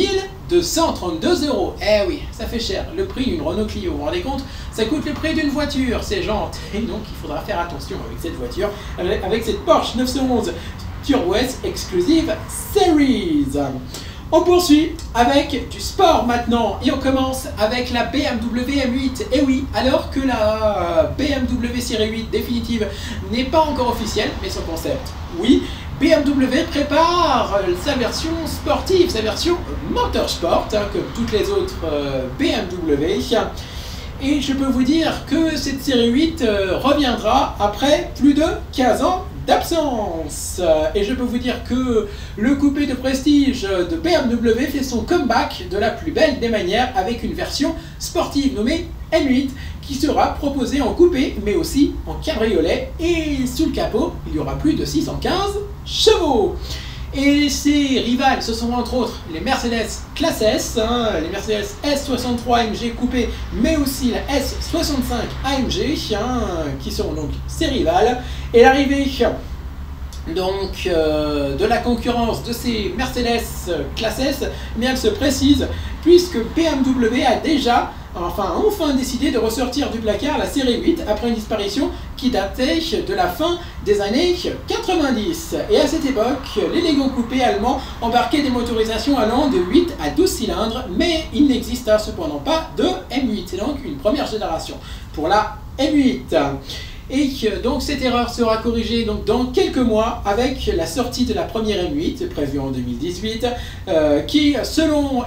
232 €. Eh oui, ça fait cher. Le prix d'une Renault Clio, vous vous rendez compte? Ça coûte le prix d'une voiture, ces jantes. Et donc, il faudra faire attention avec cette voiture, avec cette Porsche 911 Turbo S Exclusive Series. On poursuit avec du sport maintenant et on commence avec la BMW M8. Et oui, alors que la BMW série 8 définitive n'est pas encore officielle, mais son concept, oui, BMW prépare sa version sportive, sa version motorsport, comme toutes les autres BMW. Et je peux vous dire que cette série 8 reviendra après plus de 15 ans d'absence. Et je peux vous dire que le coupé de prestige de BMW fait son comeback de la plus belle des manières avec une version sportive nommée M8 qui sera proposée en coupé mais aussi en cabriolet. Et sous le capot, il y aura plus de 615 chevaux. Et ses rivales, ce sont entre autres les Mercedes classe S, les Mercedes S63 AMG coupé, mais aussi la S65 AMG, qui seront donc ses rivales. Et l'arrivée donc de la concurrence de ces Mercedes classe S, mais elle se précise puisque BMW a déjà enfin décidé de ressortir du placard la série 8 après une disparition qui datait de la fin des années 90. Et à cette époque, l'élégant coupé allemand embarquait des motorisations allant de 8 à 12 cylindres, mais il n'exista cependant pas de M8. C'est donc une première génération pour la M8. Et donc cette erreur sera corrigée donc dans quelques mois avec la sortie de la première M8 prévue en 2018 qui selon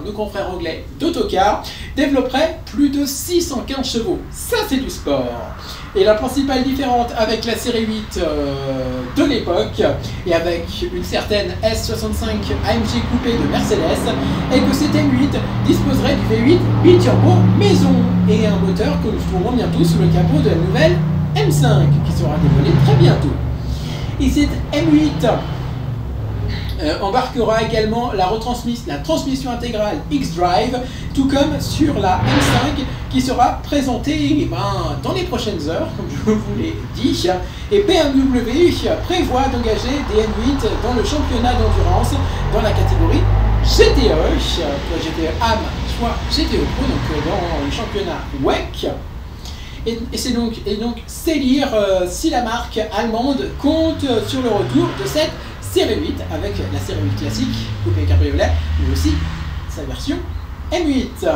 nos confrères anglais d'Autocar développerait plus de 615 chevaux. Ça c'est du sport. Et la principale différence avec la série 8 de l'époque et avec une certaine S65 AMG coupé de Mercedes est que cette M8 disposerait du V8 biturbo maison et un moteur que nous trouverons bientôt sous le capot de la nouvelle M5 qui sera dévoilée très bientôt. Et cette M8 embarquera également la transmission intégrale X-Drive, tout comme sur la M5 qui sera présentée dans les prochaines heures, comme je vous l'ai dit. Et BMW prévoit d'engager des M8 dans le championnat d'endurance dans la catégorie GTE, soit GTE AM, soit GTE Pro, donc dans le championnat WEC. Et donc c'est lire si la marque allemande compte sur le retour de cette série 8 avec la série 8 classique coupé cabriolet mais aussi sa version M8.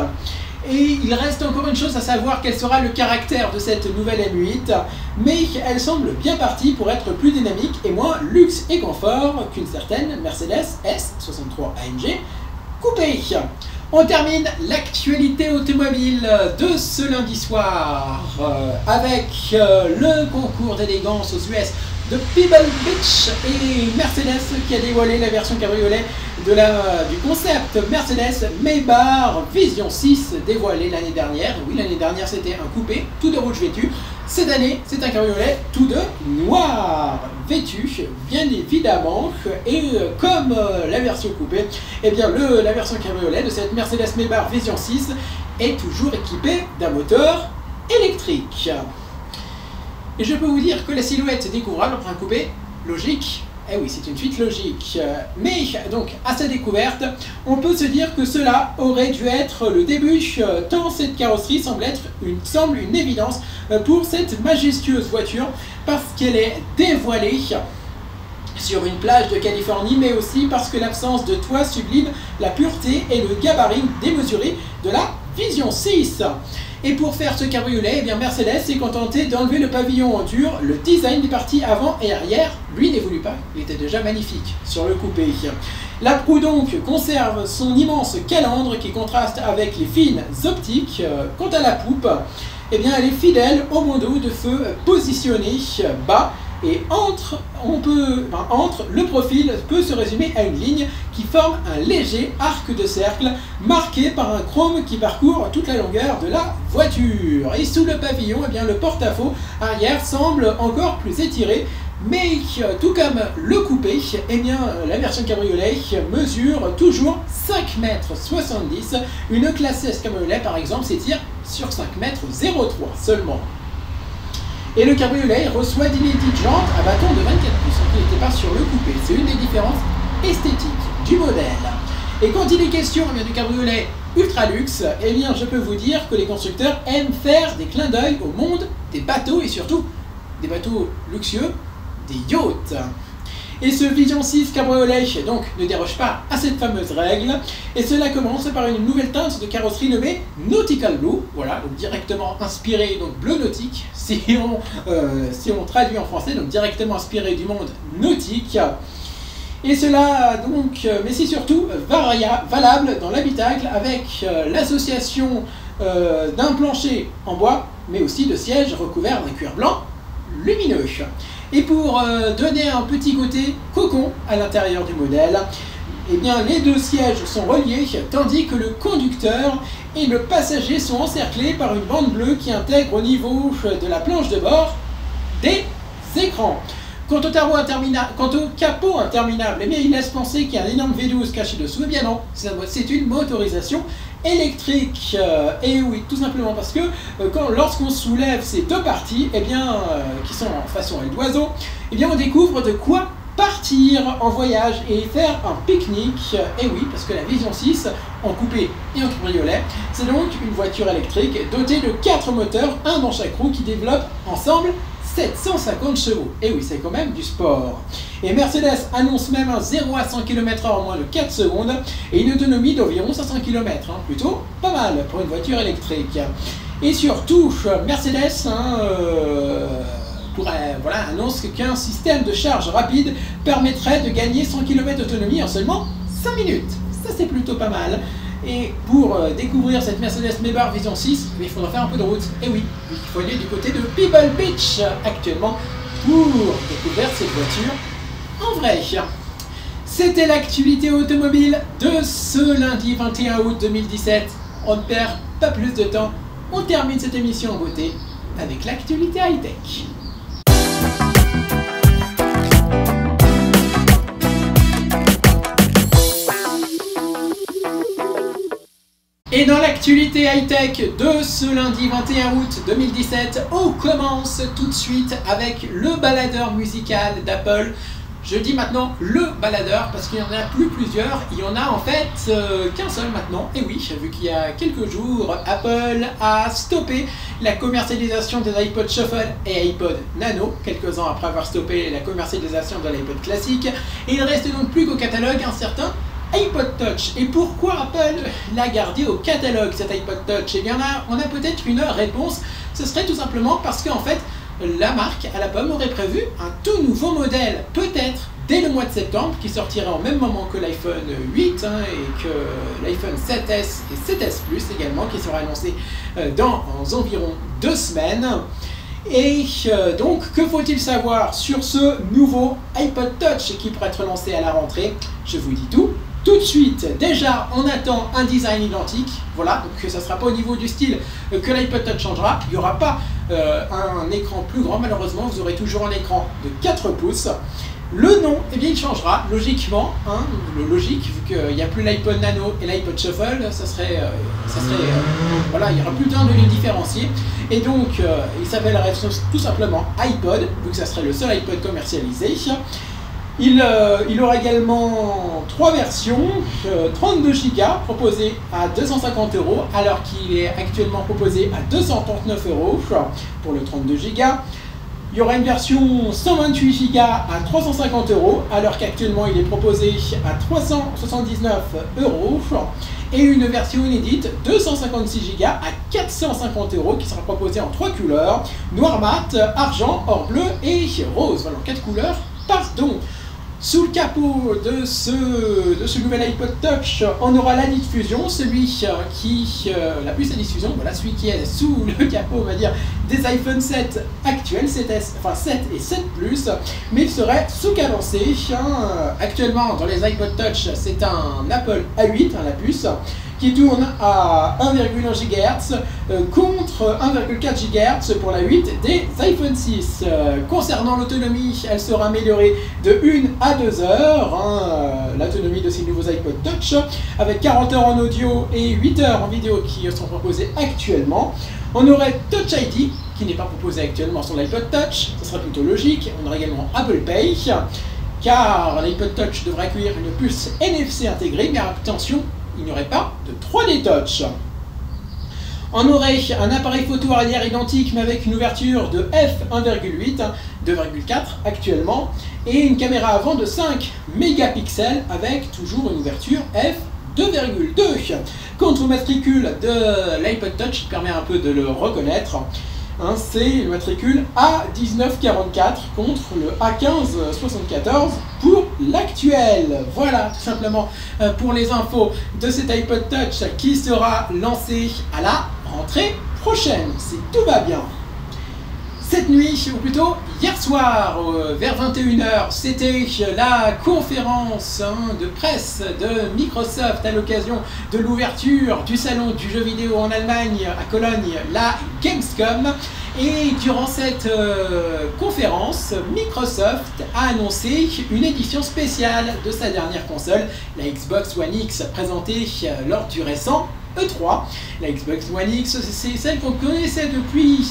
Et il reste encore une chose à savoir, quel sera le caractère de cette nouvelle M8, mais elle semble bien partie pour être plus dynamique et moins luxe et confort qu'une certaine Mercedes S63 AMG coupé. On termine l'actualité automobile de ce lundi soir avec le concours d'élégance aux US de Pebble Beach et Mercedes qui a dévoilé la version cabriolet du concept Mercedes Maybach Vision 6 dévoilé l'année dernière. Oui, l'année dernière c'était un coupé tout de rouge vêtu. Cette année c'est un cabriolet tout de noir vêtu, bien évidemment. Et comme la version coupée, eh bien la version cabriolet de cette Mercedes Maybach Vision 6 est toujours équipée d'un moteur électrique. Et je peux vous dire que la silhouette est découvrable après un coupé, logique. Eh oui, c'est une suite logique. Mais donc, à sa découverte, on peut se dire que cela aurait dû être le début, tant cette carrosserie semble une évidence pour cette majestueuse voiture, parce qu'elle est dévoilée sur une plage de Californie, mais aussi parce que l'absence de toit sublime la pureté et le gabarit démesuré de la Vision 6. Et pour faire ce cabriolet, eh bien Mercedes s'est contenté d'enlever le pavillon en dur. Le design des parties avant et arrière, lui, n'évolue pas. Il était déjà magnifique sur le coupé. La proue donc conserve son immense calandre qui contraste avec les fines optiques. Quant à la poupe, eh bien elle est fidèle au bandeau de feu positionné bas. Et entre, le profil peut se résumer à une ligne qui forme un léger arc de cercle marqué par un chrome qui parcourt toute la longueur de la voiture. Et sous le pavillon, eh bien, le porte-à-faux arrière semble encore plus étiré, mais tout comme le coupé, eh bien, la version cabriolet mesure toujours 5,70 m. Une classe S cabriolet par exemple s'étire sur 5,03 m seulement. Et le cabriolet reçoit d'inédites jantes à bâton de 24 pouces, qui n'était pas sur le coupé. C'est une des différences esthétiques du modèle. Et quand il est question du cabriolet ultra luxe, eh bien je peux vous dire que les constructeurs aiment faire des clins d'œil au monde des bateaux et surtout des bateaux luxueux, des yachts. Et ce Vision 6 cabriolet donc ne déroge pas à cette fameuse règle, et cela commence par une nouvelle teinte de carrosserie nommée Nautical Blue, voilà, donc directement inspiré, donc bleu nautique, si on traduit en français, donc directement inspiré du monde nautique. Et cela donc, mais c'est surtout valable dans l'habitacle avec l'association d'un plancher en bois, mais aussi de sièges recouverts d'un cuir blanc lumineux. Et pour donner un petit côté cocon à l'intérieur du modèle, eh bien, les deux sièges sont reliés, tandis que le conducteur et le passager sont encerclés par une bande bleue qui intègre au niveau de la planche de bord des écrans. Quant au capot interminable, eh bien, il laisse penser qu'il y a un énorme V12 caché dessous. Eh bien non, c'est une motorisation électrique. Et oui, tout simplement parce que lorsqu'on soulève ces deux parties, eh bien, qui sont en façon aile d'oiseau, eh bien, on découvre de quoi partir en voyage et faire un pique-nique. Et oui, parce que la Vision 6, en coupé et en cabriolet, c'est donc une voiture électrique dotée de 4 moteurs, un dans chaque roue, qui développent ensemble 750 chevaux. Et oui, c'est quand même du sport. Et Mercedes annonce même un 0 à 100 km/h en moins de 4 secondes et une autonomie d'environ 500 km. Plutôt pas mal pour une voiture électrique. Et surtout, Mercedes annonce qu'un système de charge rapide permettrait de gagner 100 km d'autonomie en seulement 5 minutes. Ça, c'est plutôt pas mal. Et pour découvrir cette Mercedes Maybach Vision 6, il faudra faire un peu de route. Et oui, il faut aller du côté de Pebble Beach actuellement pour découvrir cette voiture en vrai. C'était l'actualité automobile de ce lundi 21 août 2017. On ne perd pas plus de temps. On termine cette émission en beauté avec l'actualité high-tech. Et dans l'actualité high-tech de ce lundi 21 août 2017, on commence tout de suite avec le baladeur musical d'Apple. Je dis maintenant le baladeur parce qu'il n'y en a plus plusieurs, il y en a en fait qu'un seul maintenant. Et oui, vu qu'il y a quelques jours, Apple a stoppé la commercialisation des iPod Shuffle et iPod Nano, quelques ans après avoir stoppé la commercialisation de l'iPod classique. Et il ne reste donc plus qu'au catalogue un certain iPod Touch. Et pourquoi Apple l'a gardé au catalogue, cet iPod Touch? Eh bien là, on a peut-être une réponse. Ce serait tout simplement parce qu'en fait, la marque à la pomme aurait prévu un tout nouveau modèle, peut-être dès le mois de septembre, qui sortirait en même moment que l'iPhone 8 et que l'iPhone 7S et 7S Plus également, qui sera annoncé dans environ 2 semaines. Et donc, que faut-il savoir sur ce nouveau iPod Touch qui pourrait être lancé à la rentrée? Je vous dis tout de suite. Déjà, on attend un design identique, voilà, donc ça ne sera pas au niveau du style que l'iPod Touch changera. Il n'y aura pas un écran plus grand, malheureusement, vous aurez toujours un écran de 4 pouces. Le nom, eh bien, il changera logiquement, logique, vu qu'il n'y a plus l'iPod Nano et l'iPod Shuffle, voilà, il n'y aura plus besoin de les différencier. Et donc, il s'appellerait tout simplement iPod, vu que ça serait le seul iPod commercialisé. Il aura également 3 versions, 32 Go proposé à 250 €, alors qu'il est actuellement proposé à 239 € pour le 32 Go. Il y aura une version 128 Go à 350 €, alors qu'actuellement il est proposé à 379 €. Et une version inédite 256 Go à 450 € qui sera proposée en 3 couleurs, noir mat, argent, or bleu et rose. Voilà, 4 couleurs, pardon. Sous le capot de ce nouvel iPod Touch, on aura la diffusion, celui qui, la puce à diffusion, voilà, celui qui est sous le capot, on va dire, des iPhone 7 actuels, 7S, enfin 7 et 7 Plus, mais il serait sous cadencé. Actuellement, dans les iPod Touch, c'est un Apple A8, la puce, qui tourne à 1,1 GHz contre 1,4 GHz pour la 8 des iPhone 6. Concernant l'autonomie, elle sera améliorée de 1 à 2 heures, l'autonomie de ces nouveaux iPod Touch, avec 40 heures en audio et 8 heures en vidéo qui sont proposées actuellement. On aurait Touch ID, qui n'est pas proposé actuellement sur l'iPod Touch, ce serait plutôt logique. On aurait également Apple Pay, car l'iPod Touch devrait accueillir une puce NFC intégrée, mais attention, il n'y aurait pas de 3D Touch. On aurait un appareil photo arrière identique mais avec une ouverture de f1,8, 2,4 actuellement, et une caméra avant de 5 mégapixels avec toujours une ouverture f2,2. Contre le matricule de l'iPod Touch, qui permet un peu de le reconnaître, c'est le matricule A1944 contre le A1574 pour l'actuel. Voilà, tout simplement pour les infos de cet iPod Touch qui sera lancé à la rentrée prochaine, si tout va bien. Cette nuit, ou plutôt hier soir, vers 21 h, c'était la conférence de presse de Microsoft à l'occasion de l'ouverture du salon du jeu vidéo en Allemagne, à Cologne, la Gamescom. Et durant cette conférence, Microsoft a annoncé une édition spéciale de sa dernière console, la Xbox One X, présentée lors du récent E3. La Xbox One X, c'est celle qu'on connaissait depuis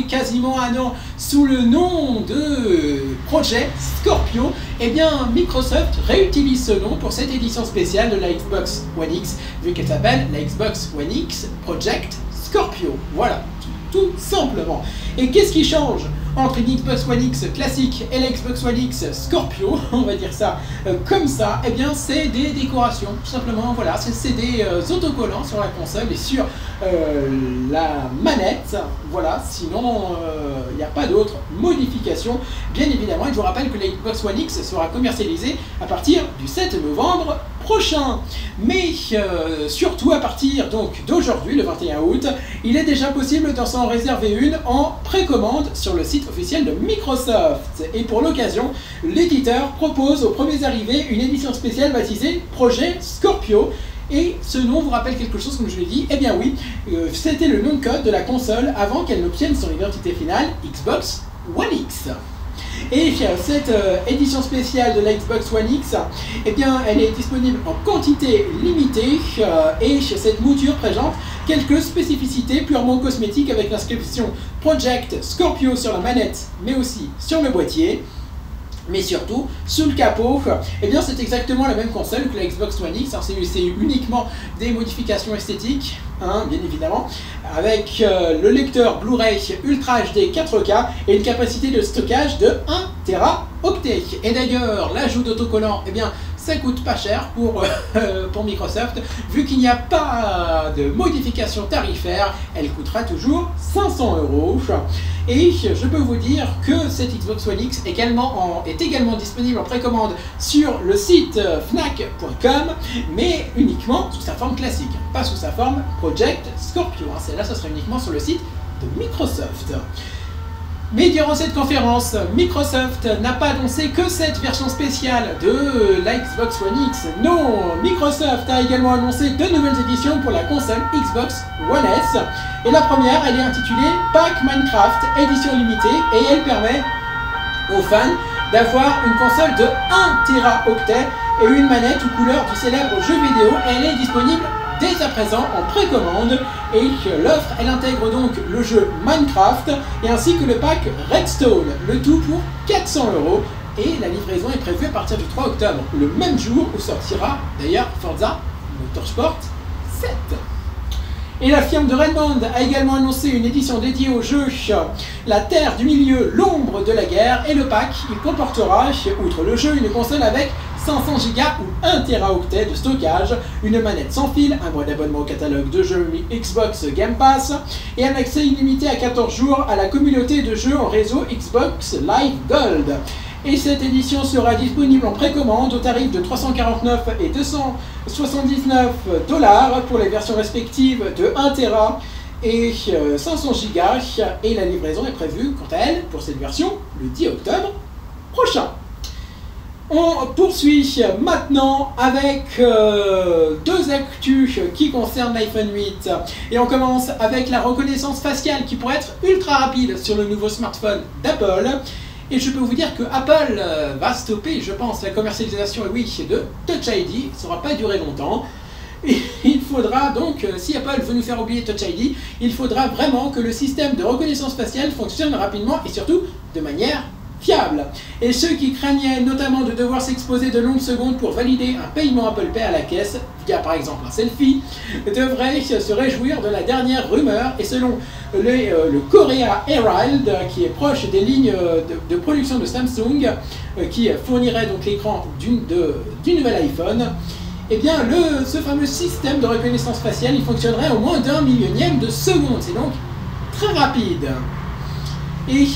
quasiment un an sous le nom de Project Scorpio. Et bien, Microsoft réutilise ce nom pour cette édition spéciale de la Xbox One X, vu qu'elle s'appelle la Xbox One X Project Scorpio. Voilà, tout simplement. Et qu'est-ce qui change entre une Xbox One X classique et la Xbox One X Scorpio, on va dire ça comme ça? Eh bien, c'est des décorations, tout simplement. Voilà, c'est des autocollants sur la console et sur la manette. Voilà, sinon il n'y a pas d'autres modifications. Bien évidemment, je vous rappelle que la Xbox One X sera commercialisée à partir du 7 novembre prochain. Mais surtout à partir donc d'aujourd'hui, le 21 août, il est déjà possible d'en s'en réserver une en précommande sur le site officiel de Microsoft. Et pour l'occasion, l'éditeur propose aux premiers arrivés une édition spéciale baptisée Project Scorpio. Et ce nom vous rappelle quelque chose, comme je l'ai dit? Eh bien oui, c'était le nom de code de la console avant qu'elle n'obtienne son identité finale Xbox One X. Et cette édition spéciale de la Xbox One X, eh bien, elle est disponible en quantité limitée et cette mouture présente quelques spécificités purement cosmétiques avec l'inscription Project Scorpio sur la manette, mais aussi sur le boîtier. Mais surtout, sous le capot, eh bien, c'est exactement la même console que la Xbox One X. C'est uniquement des modifications esthétiques, bien évidemment, avec le lecteur Blu-ray Ultra HD 4K et une capacité de stockage de 1 Teraoctet. Et d'ailleurs, l'ajout d'autocollants, eh bien, ça coûte pas cher pour Microsoft, vu qu'il n'y a pas de modification tarifaire, elle coûtera toujours 500 €. Et je peux vous dire que cette Xbox One X est également disponible en précommande sur le site fnac.com, mais uniquement sous sa forme classique, pas sous sa forme Project Scorpio. Celle-là, ce sera uniquement sur le site de Microsoft. Mais durant cette conférence, Microsoft n'a pas annoncé que cette version spéciale de la Xbox One X. Non, Microsoft a également annoncé 2 nouvelles éditions pour la console Xbox One S. Et la première, elle est intitulée Pack Minecraft Édition Limitée et elle permet aux fans d'avoir une console de 1 Teraoctet et une manette aux couleurs du célèbre jeu vidéo. Elle est disponible dès à présent en précommande et l'offre elle intègre donc le jeu Minecraft et ainsi que le pack Redstone, le tout pour 400 € et la livraison est prévue à partir du 3 octobre, le même jour où sortira d'ailleurs Forza Motorsport 7. Et la firme de Redmond a également annoncé une édition dédiée au jeu La Terre du Milieu, l'ombre de la guerre et le pack il comportera, outre le jeu, une console avec 500 Go ou 1 Teraoctet de stockage, une manette sans fil, un mois d'abonnement au catalogue de jeux Xbox Game Pass et un accès illimité à 14 jours à la communauté de jeux en réseau Xbox Live Gold. Et cette édition sera disponible en précommande au tarif de 349 et 279 $ pour les versions respectives de 1 Tera et 500 Go et la livraison est prévue quant à elle pour cette version le 10 octobre prochain. On poursuit maintenant avec 2 actus qui concernent l'iPhone 8 et on commence avec la reconnaissance faciale qui pourrait être ultra rapide sur le nouveau smartphone d'Apple. Et je peux vous dire que Apple va stopper, je pense, la commercialisation de Touch ID. Ça ne va pas durer longtemps. Et il faudra donc, si Apple veut nous faire oublier Touch ID, il faudra vraiment que le système de reconnaissance faciale fonctionne rapidement et surtout de manière fiable. Et ceux qui craignaient notamment de devoir s'exposer de longues secondes pour valider un paiement Apple Pay à la caisse, via par exemple un selfie, devraient se réjouir de la dernière rumeur. Et selon le Korea Herald, qui est proche des lignes de production de Samsung, qui fournirait donc l'écran du nouvel iPhone, eh bien ce fameux système de reconnaissance faciale, il fonctionnerait au moins d'1 millionième de seconde. C'est donc très rapide. Et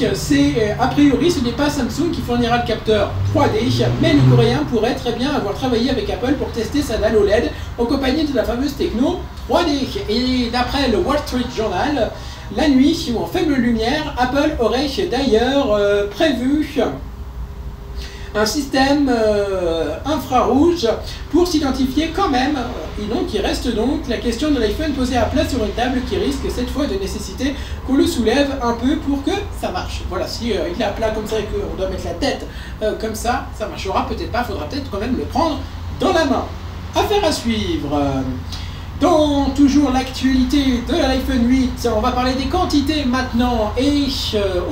a priori, ce n'est pas Samsung qui fournira le capteur 3D, mais le Coréen pourrait très bien avoir travaillé avec Apple pour tester sa dalle OLED en compagnie de la fameuse techno 3D. Et d'après le Wall Street Journal, la nuit ou en faible lumière, Apple aurait d'ailleurs prévu un système infrarouge pour s'identifier quand même. Et donc il reste donc la question de l'iPhone posée à plat sur une table qui risque cette fois de nécessiter qu'on le soulève un peu pour que ça marche. Voilà, si il est à plat comme ça et qu'on doit mettre la tête comme ça marchera peut-être pas, il faudra peut-être quand même le prendre dans la main. Affaire à suivre. Dans toujours l'actualité de l'iPhone 8, on va parler des quantités maintenant et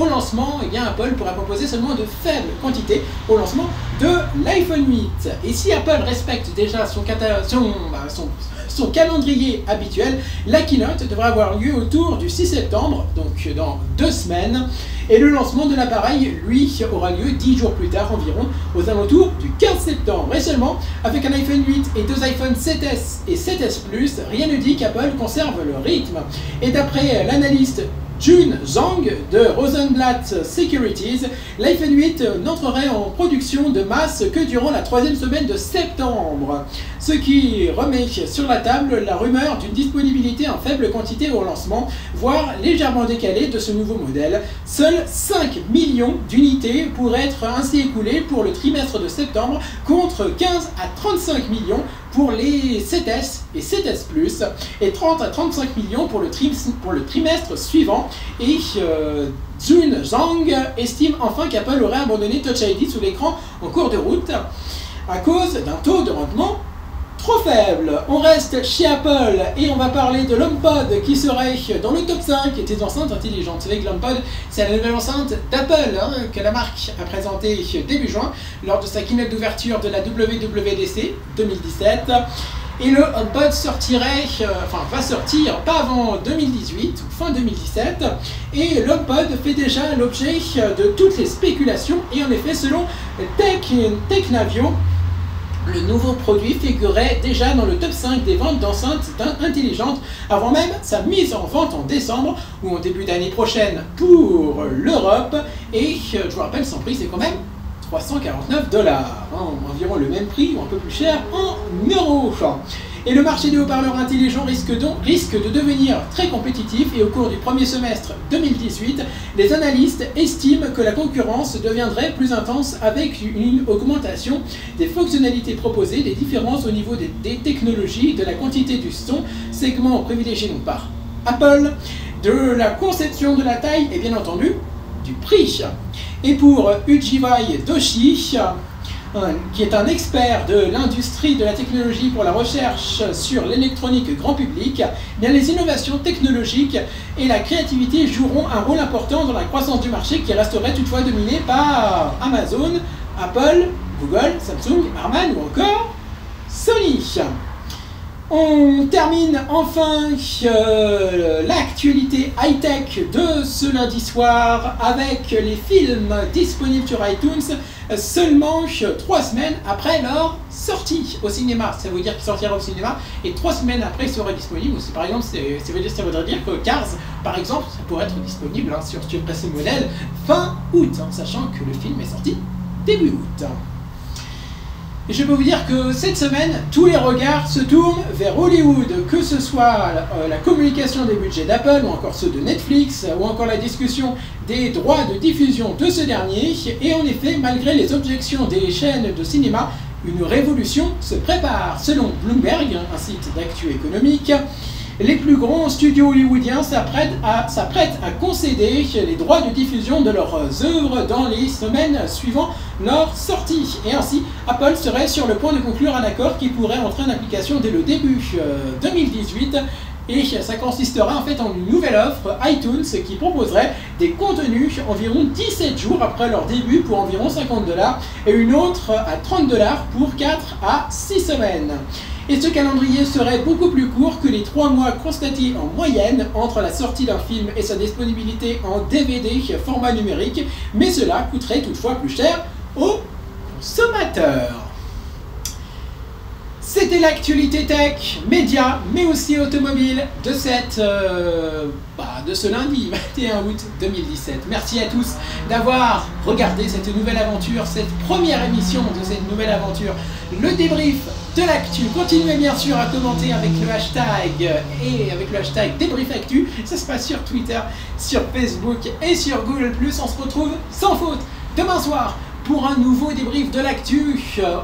au lancement, eh bien, Apple pourra proposer seulement de faibles quantités au lancement de l'iPhone 8. Et si Apple respecte déjà son calendrier habituel, la keynote devra avoir lieu autour du 6 septembre, donc dans 2 semaines. Et le lancement de l'appareil, lui, aura lieu 10 jours plus tard environ, aux alentours du 15 septembre. Et seulement, avec un iPhone 8 et 2 iPhone 7S et 7S Plus, rien ne dit qu'Apple conserve le rythme. Et d'après l'analyste Jun Zhang de Rosenblatt Securities, l'iPhone 8 n'entrerait en production de masse que durant la 3e semaine de septembre, ce qui remet sur la table la rumeur d'une disponibilité en faible quantité au lancement, voire légèrement décalée de ce nouveau modèle. Seuls 5 millions d'unités pourraient être ainsi écoulées pour le trimestre de septembre, contre 15 à 35 millions pour les 7S et 7S Plus, et 30 à 35 millions pour le trimestre suivant. Et Jun Zhang estime enfin qu'Apple aurait abandonné Touch ID sous l'écran en cours de route à cause d'un taux de rendement trop faible. On reste chez Apple et on va parler de l'HomePod qui serait dans le top 5 des enceintes intelligentes. Vous savez que l'HomePod, c'est la nouvelle enceinte d'Apple que la marque a présentée début juin lors de sa keynote d'ouverture de la WWDC 2017. Et le HomePod va sortir pas avant 2018 ou fin 2017. Et l'HomePod fait déjà l'objet de toutes les spéculations. Et en effet, selon TechNavio, Le nouveau produit figurait déjà dans le top 5 des ventes d'enceintes intelligentes avant même sa mise en vente en décembre ou en début d'année prochaine pour l'Europe. Et je vous rappelle, son prix c'est quand même 349 $, environ le même prix ou un peu plus cher en euros. Et le marché des haut-parleurs intelligents risque de devenir très compétitif et au cours du premier semestre 2018, les analystes estiment que la concurrence deviendrait plus intense avec une augmentation des fonctionnalités proposées, des différences au niveau des technologies, de la quantité du son, segment privilégié donc par Apple, de la conception de la taille et bien entendu du prix. Et pour Ujivai Doshi, qui est un expert de l'industrie de la technologie pour la recherche sur l'électronique grand public, bien les innovations technologiques et la créativité joueront un rôle important dans la croissance du marché qui resterait toutefois dominé par Amazon, Apple, Google, Samsung, Harman ou encore Sony. On termine enfin l'actualité high-tech de ce lundi soir avec les films disponibles sur iTunes seulement 3 semaines après leur sortie au cinéma. Ça veut dire qu'il sortira au cinéma et 3 semaines après il sera disponible. Par exemple, ça voudrait dire que Cars, par exemple, ça pourrait être disponible sur ce modèle fin août, sachant que le film est sorti début août. Et je peux vous dire que cette semaine, tous les regards se tournent vers Hollywood, que ce soit la communication des budgets d'Apple, ou encore ceux de Netflix, ou encore la discussion des droits de diffusion de ce dernier. Et en effet, malgré les objections des chaînes de cinéma, une révolution se prépare. Selon Bloomberg, un site d'actu économique, les plus grands studios hollywoodiens s'apprêtent à concéder les droits de diffusion de leurs œuvres dans les semaines suivant leur sortie. Et ainsi, Apple serait sur le point de conclure un accord qui pourrait entrer en application dès le début 2018. Et ça consistera en fait en une nouvelle offre iTunes qui proposerait des contenus environ 17 jours après leur début pour environ 50 $, et une autre à 30 $ pour 4 à 6 semaines. Et ce calendrier serait beaucoup plus court que les 3 mois constatés en moyenne entre la sortie d'un film et sa disponibilité en DVD format numérique, mais cela coûterait toutefois plus cher aux consommateurs. C'était l'actualité tech, média, mais aussi automobile de ce lundi 21 août 2017. Merci à tous d'avoir regardé cette nouvelle aventure, cette première émission de cette nouvelle aventure, le débrief de l'actu. Continuez bien sûr à commenter avec le hashtag débriefactu. Ça se passe sur Twitter, sur Facebook et sur Google+. On se retrouve sans faute demain soir pour un nouveau débrief de l'actu.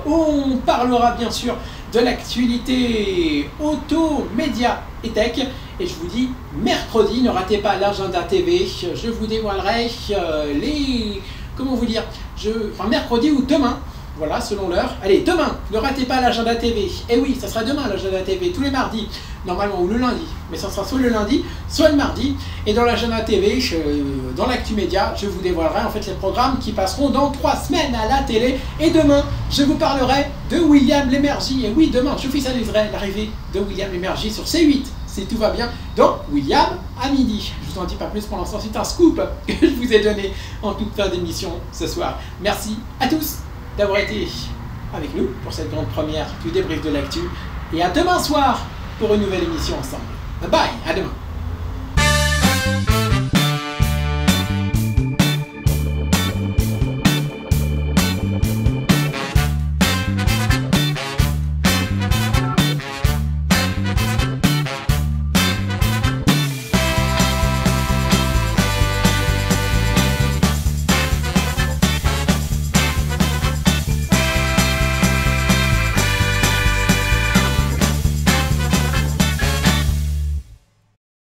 On parlera bien sûr de l'actualité auto, média et tech. Et je vous dis, mercredi, ne ratez pas l'agenda TV. Je vous dévoilerai mercredi ou demain. Voilà, selon l'heure. Allez, demain, ne ratez pas l'agenda TV. Et oui, ça sera demain l'agenda TV, tous les mardis, normalement, ou le lundi. Mais ça sera soit le lundi, soit le mardi. Et dans l'agenda TV, dans l'actu média, je vous dévoilerai en fait les programmes qui passeront dans 3 semaines à la télé. Et demain, je vous parlerai de William Lémergie. Et oui, demain, j'officialiserai l'arrivée de William Lémergie sur C8. Si tout va bien, dans William à midi. Je vous en dis pas plus pour l'instant, c'est un scoop que je vous ai donné en toute fin d'émission ce soir. Merci à tous d'avoir été avec nous pour cette grande première du débrief de l'actu. Et à demain soir pour une nouvelle émission ensemble. Bye bye, à demain.